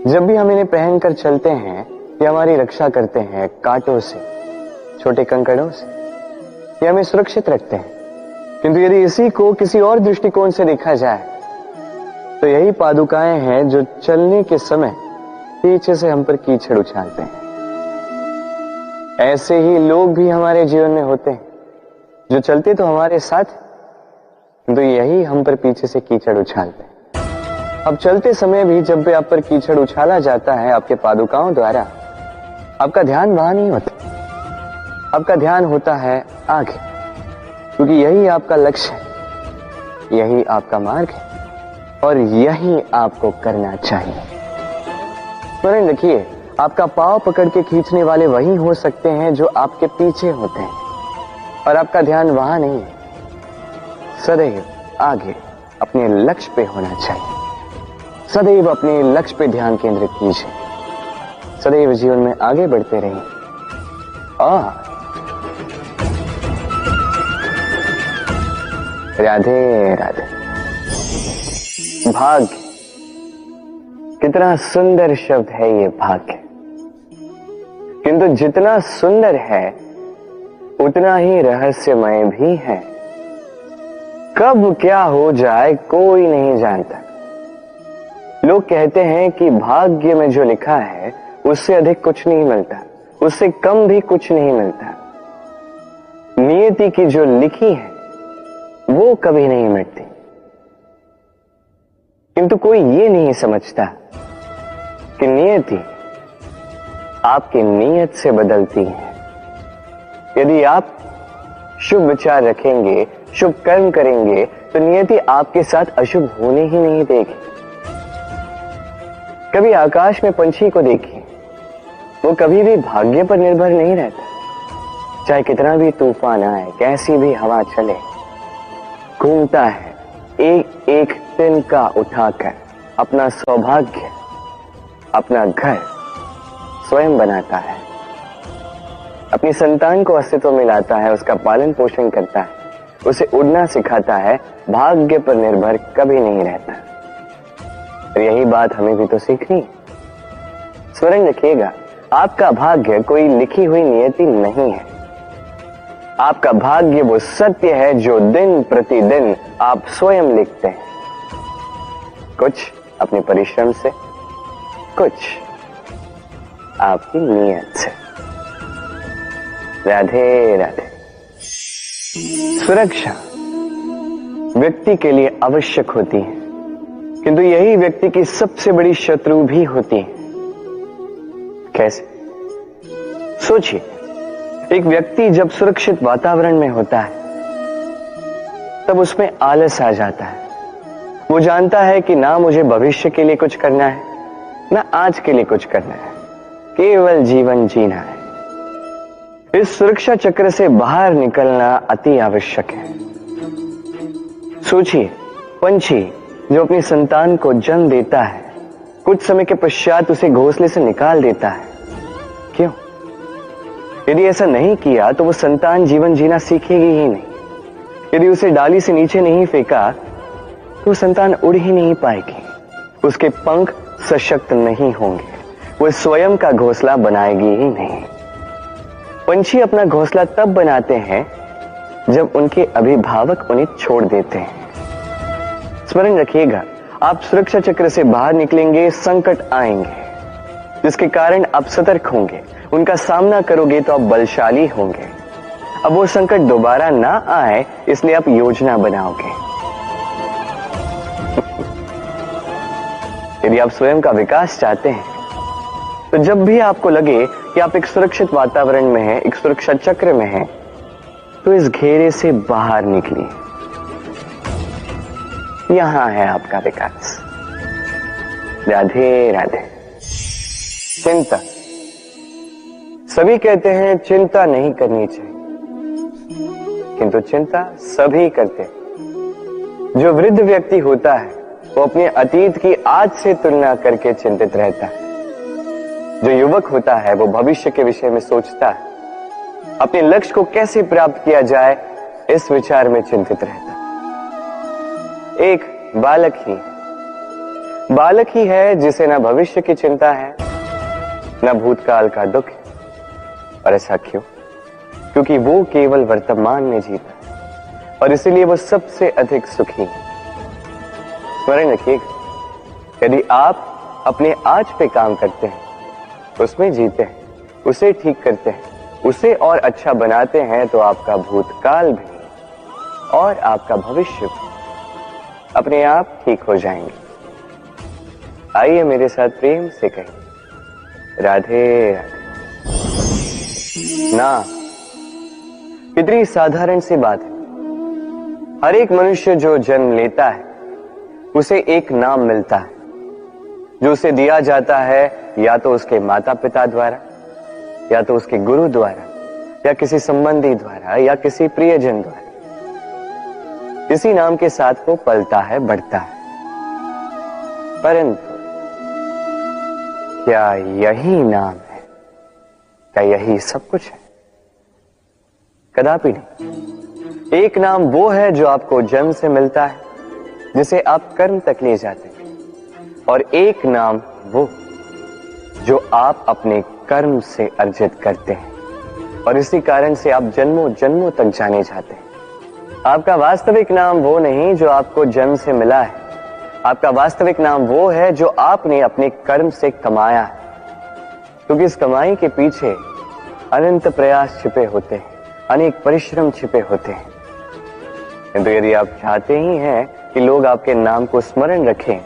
जब भी हम इन्हें पहनकर चलते हैं, ये हमारी रक्षा करते हैं कांटों से, छोटे कंकड़ों से, ये हमें सुरक्षित रखते हैं। किंतु यदि इसी को किसी और दृष्टिकोण से देखा जाए तो यही पादुकाएं हैं जो चलने के समय पीछे से हम पर कीचड़ उछालते हैं। ऐसे ही लोग भी हमारे जीवन में होते हैं जो चलते तो हमारे साथ, तो यही हम पर पीछे से कीचड़ उछालते हैं। अब चलते समय भी जब भी आप पर कीचड़ उछाला जाता है आपके पादुकाओं द्वारा, आपका ध्यान वहां नहीं होता, आपका ध्यान होता है आगे, क्योंकि यही आपका लक्ष्य है, यही आपका मार्ग है और यही आपको करना चाहिए। स्मरण रखिए, आपका पांव पकड़ के खींचने वाले वही हो सकते हैं जो आपके पीछे होते हैं और आपका ध्यान वहां नहीं है, सदैव आगे अपने लक्ष्य पे होना चाहिए। सदैव अपने लक्ष्य पे ध्यान केंद्रित कीजिए, सदैव जीवन में आगे बढ़ते रहिए। और राधे राधे। भाग्य, कितना सुंदर शब्द है ये भाग्य, किंतु जितना सुंदर है उतना ही रहस्यमय भी है। कब क्या हो जाए कोई नहीं जानता। लोग कहते हैं कि भाग्य में जो लिखा है उससे अधिक कुछ नहीं मिलता, उससे कम भी कुछ नहीं मिलता। नियति की जो लिखी है वो कभी नहीं मिटती, किंतु कोई ये नहीं समझता कि नियति आपकी नीयत से बदलती है। यदि आप शुभ विचार रखेंगे, शुभ कर्म करेंगे, तो नियति आपके साथ अशुभ होने ही नहीं देगी। कभी आकाश में पंछी को देखिए, वो कभी भी भाग्य पर निर्भर नहीं रहता। चाहे कितना भी तूफान आए, कैसी भी हवा चले, घूमता है एक एक तिनका उठाकर अपना सौभाग्य, अपना घर स्वयं बनाता है, अपनी संतान को अस्तित्व में लाता है, उसका पालन पोषण करता है, उसे उड़ना सिखाता है, भाग्य पर निर्भर कभी नहीं रहता। और यही बात हमें भी तो सीखनी है। स्मरण रखिएगा, आपका भाग्य कोई लिखी हुई नियति नहीं है। आपका भाग्य वो सत्य है जो दिन प्रतिदिन आप स्वयं लिखते हैं, कुछ अपने परिश्रम से, कुछ आपकी नियत से। राधे राधे। सुरक्षा व्यक्ति के लिए आवश्यक होती है, किंतु यही व्यक्ति की सबसे बड़ी शत्रु भी होती है। कैसे? सोचिए, एक व्यक्ति जब सुरक्षित वातावरण में होता है तब उसमें आलस आ जाता है। वो जानता है कि ना मुझे भविष्य के लिए कुछ करना है, ना आज के लिए कुछ करना है, केवल जीवन जीना है। इस सुरक्षा चक्र से बाहर निकलना अति आवश्यक है। सोचिए, पंछी जो अपनी संतान को जन्म देता है, कुछ समय के पश्चात उसे घोंसले से निकाल देता है। क्यों? यदि ऐसा नहीं किया तो वो संतान जीवन जीना सीखेगी ही नहीं। यदि उसे डाली से नीचे नहीं फेंका तो संतान उड़ ही नहीं पाएगी, उसके पंख सशक्त नहीं होंगे, वो स्वयं का घोंसला बनाएगी ही नहीं। पंछी अपना घोंसला तब बनाते हैं जब उनके अभिभावक उन्हें छोड़ देते हैं। स्मरण रखिएगा, आप सुरक्षा चक्र से बाहर निकलेंगे, संकट आएंगे जिसके कारण आप सतर्क होंगे, उनका सामना करोगे तो आप बलशाली होंगे। अब वो संकट दोबारा ना आए इसलिए आप योजना बनाओगे। यदि आप स्वयं का विकास चाहते हैं तो जब भी आपको लगे कि आप एक सुरक्षित वातावरण में हैं, एक सुरक्षा चक्र में हैं, तो इस घेरे से बाहर निकलिए। यहां है आपका विकास। राधे राधे। चिंता। सभी कहते हैं चिंता नहीं करनी चाहिए, किंतु चिंता सभी करते हैं। जो वृद्ध व्यक्ति होता है वो अपने अतीत की आज से तुलना करके चिंतित रहता है। जो युवक होता है वो भविष्य के विषय में सोचता है, अपने लक्ष्य को कैसे प्राप्त किया जाए इस विचार में चिंतित रहता है। एक बालक ही है जिसे ना भविष्य की चिंता है, ना भूतकाल का दुख है। और ऐसा क्यों? क्योंकि वो केवल वर्तमान में जीता है और इसीलिए वो सबसे अधिक सुखी है। स्मरण रखिएगा, यदि आप अपने आज पे काम करते हैं, उसमें जीते हैं, उसे ठीक करते हैं, उसे और अच्छा बनाते हैं, तो आपका भूतकाल भी और आपका भविष्य भी अपने आप ठीक हो जाएंगे। आइए मेरे साथ प्रेम से कहें, राधे राधे। ना, कितनी साधारण सी बात है। हर एक मनुष्य जो जन्म लेता है उसे एक नाम मिलता है, जो उसे दिया जाता है या तो उसके माता पिता द्वारा, या तो उसके गुरु द्वारा, या किसी संबंधी द्वारा, या किसी प्रियजन द्वारा। इसी नाम के साथ वो पलता है, बढ़ता है। परंतु क्या यही नाम है? क्या यही सब कुछ है? कदापि नहीं। एक नाम वो है जो आपको जन्म से मिलता है, जिसे आप कर्म तक ले जाते हैं, और एक नाम वो जो आप अपने कर्म से अर्जित करते हैं, और इसी कारण से आप जन्मों जन्मों तक जाने जाते हैं। आपका वास्तविक नाम वो नहीं जो आपको जन्म से मिला है, आपका वास्तविक नाम वो है जो आपने अपने कर्म से कमाया है। क्योंकि इस कमाई के पीछे अनंत प्रयास छिपे होते हैं, अनेक परिश्रम छिपे होते हैं। किंतु यदि आप चाहते ही हैं कि लोग आपके नाम को स्मरण रखें,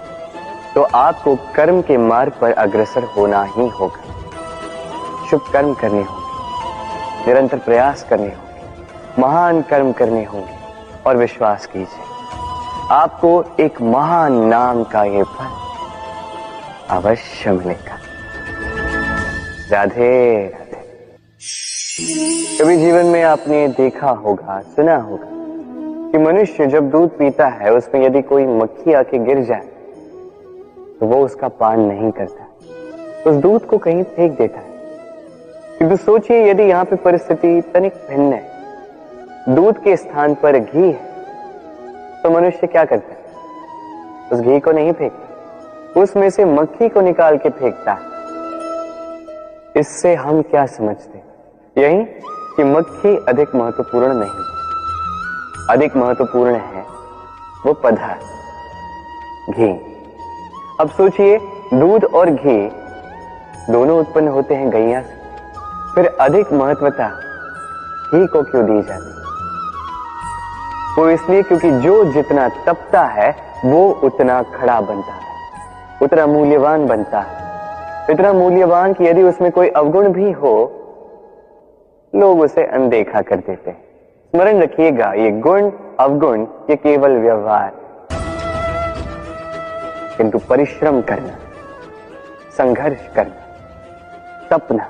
तो आपको कर्म के मार्ग पर अग्रसर होना ही होगा। शुभ कर्म करने होंगे, निरंतर प्रयास करने होंगे, महान कर्म करने होंगे, और विश्वास कीजिए आपको एक महान नाम का ये फल अवश्य मिलेगा। राधे राधे। कभी जीवन में आपने देखा होगा, सुना होगा कि मनुष्य जब दूध पीता है, उसमें यदि कोई मक्खी आके गिर जाए तो वो उसका पान नहीं करता, उस दूध को कहीं फेंक देता है। किंतु सोचिए, यदि यहाँ पे परिस्थिति तनिक भिन्न है, दूध के स्थान पर घी है, तो मनुष्य क्या करता है? उस घी को नहीं फेंकता, उसमें से मक्खी को निकाल के फेंकता है। इससे हम क्या समझते? यही कि मक्खी अधिक महत्वपूर्ण नहीं, अधिक महत्वपूर्ण है वो पदार्थ घी। अब सोचिए, दूध और घी दोनों उत्पन्न होते हैं गैया से, फिर अधिक महत्वता घी को क्यों दी जाती? वो इसलिए क्योंकि जो जितना तपता है वो उतना खड़ा बनता है, उतना मूल्यवान बनता है, इतना मूल्यवान कि यदि उसमें कोई अवगुण भी हो, लोग उसे अनदेखा कर देते हैं। स्मरण रखिएगा, ये गुण अवगुण ये केवल व्यवहार, किंतु परिश्रम करना, संघर्ष करना, तपना,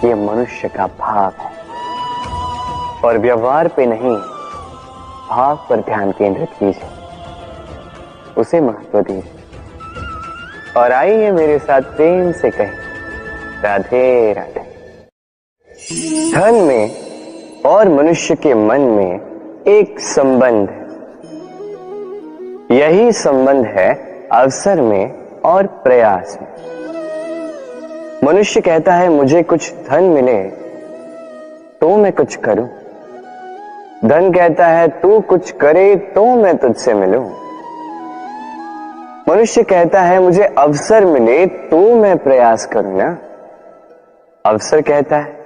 ये मनुष्य का भाव है। और व्यवहार पे नहीं, भाव पर ध्यान केंद्रित कीजिए, उसे महत्व दीजिए। और आइए मेरे साथ प्रेम से कहें, राधे राधे। धन में और मनुष्य के मन में एक संबंध है, यही संबंध है अवसर में और प्रयास में। मनुष्य कहता है मुझे कुछ धन मिले तो मैं कुछ करूं, धन कहता है तू कुछ करे तो मैं तुझसे मिलूं। मनुष्य कहता है मुझे अवसर मिले तो मैं प्रयास करूं ना, अवसर कहता है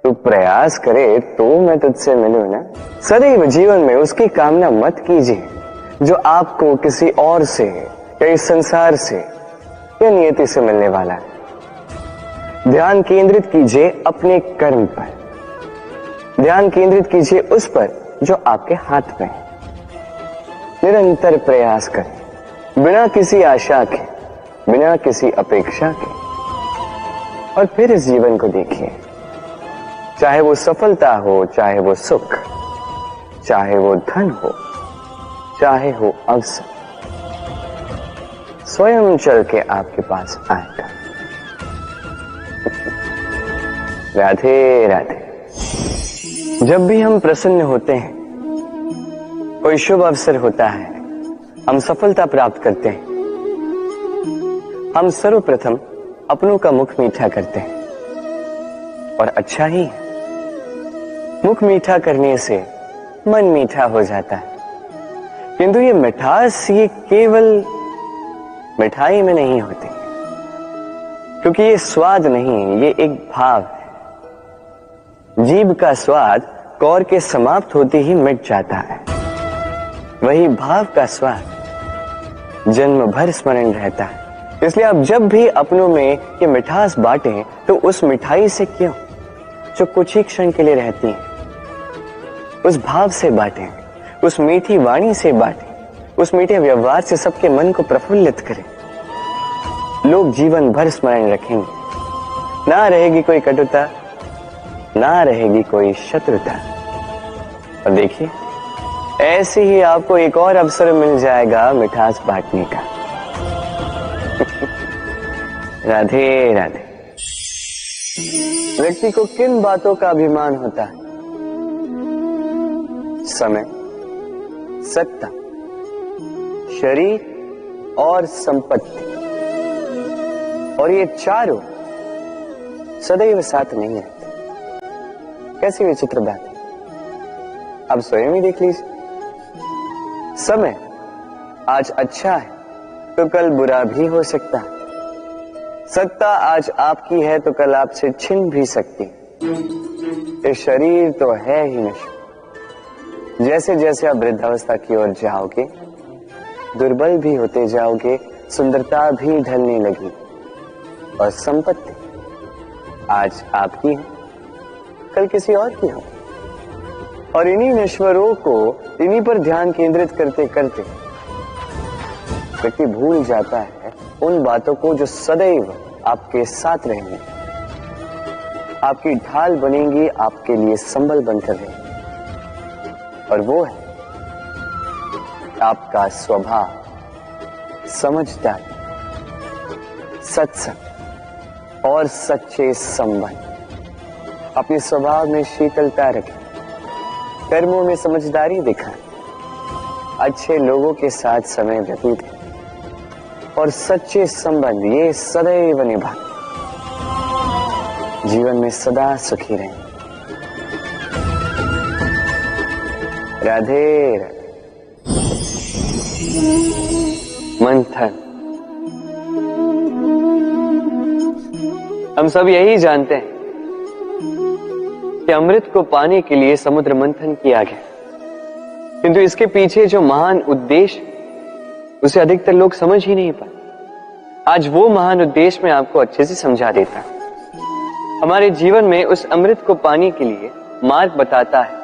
तू प्रयास करे तो मैं तुझसे मिलूं ना। सदैव जीवन में उसकी कामना मत कीजिए जो आपको किसी और से या इस संसार से या नियति से मिलने वाला है। ध्यान केंद्रित कीजिए अपने कर्म पर, ध्यान केंद्रित कीजिए उस पर जो आपके हाथ में है। निरंतर प्रयास करें, बिना किसी आशा के, बिना किसी अपेक्षा के, और फिर इस जीवन को देखिए। चाहे वो सफलता हो, चाहे वो सुख, चाहे वो धन हो, चाहे हो अवसर, स्वयं चल के आपके पास आएगा। राधे राधे। जब भी हम प्रसन्न होते हैं, कोई शुभ अवसर होता है, हम सफलता प्राप्त करते हैं, हम सर्वप्रथम अपनों का मुख मीठा करते हैं। और अच्छा ही है, मुख मीठा करने से मन मीठा हो जाता है। किंतु ये मिठास ये केवल मिठाई में नहीं होती, क्योंकि ये स्वाद नहीं, ये एक भाव है। जीभ का स्वाद कौर के समाप्त होते ही मिट जाता है, वही भाव का स्वाद जन्म भर स्मरण रहता है। इसलिए आप जब भी अपनों में ये मिठास बांटें तो उस मिठाई से क्यों, जो कुछ ही क्षण के लिए रहती है, उस भाव से बांटें, उस मीठी वाणी से बांटें, उस मीठे व्यवहार से सबके मन को प्रफुल्लित करें। लोग जीवन भर स्मरण रखेंगे, ना रहेगी कोई कटुता, ना रहेगी कोई शत्रुता। और देखिए, ऐसे ही आपको एक और अवसर मिल जाएगा मिठास बांटने का। राधे राधे। व्यक्ति को किन बातों का अभिमान होता है? समय, सत्ता, शरीर और संपत्ति। और ये चारों सदैव साथ नहीं रहते। कैसी विचित्र बात है, अब स्वयं ही देख लीजिए। समय आज अच्छा है तो कल बुरा भी हो सकता है। सत्ता आज आपकी है तो कल आपसे छिन भी सकती। ये शरीर तो है ही नश्वर। जैसे जैसे आप वृद्धावस्था की ओर जाओगे, दुर्बल भी होते जाओगे, सुंदरता भी ढलने लगी, और संपत्ति आज आपकी है, कल किसी और की हो। और इन्हीं नश्वरों को, इन्हीं पर ध्यान केंद्रित करते करते व्यक्ति भूल जाता है उन बातों को जो सदैव आपके साथ रहेंगी, आपकी ढाल बनेंगी, आपके लिए संबल बनकर रहेंगी। और वो है आपका स्वभाव, समझदारी, सत्संग और सच्चे संबंध। अपने स्वभाव में शीतलता रखें, कर्मों में समझदारी दिखाएं, अच्छे लोगों के साथ समय व्यतीत करें और सच्चे संबंध ये सदैव निभाएं। जीवन में सदा सुखी रहें। राधे राधे। मंथन। हम सब यही जानते हैं कि अमृत को पाने के लिए समुद्र मंथन किया गया, किंतु इसके पीछे जो महान उद्देश्य उसे अधिकतर लोग समझ ही नहीं पाए। आज वो महान उद्देश्य मैं आपको अच्छे से समझा देता हूं। हमारे जीवन में उस अमृत को पाने के लिए मार्ग बताता है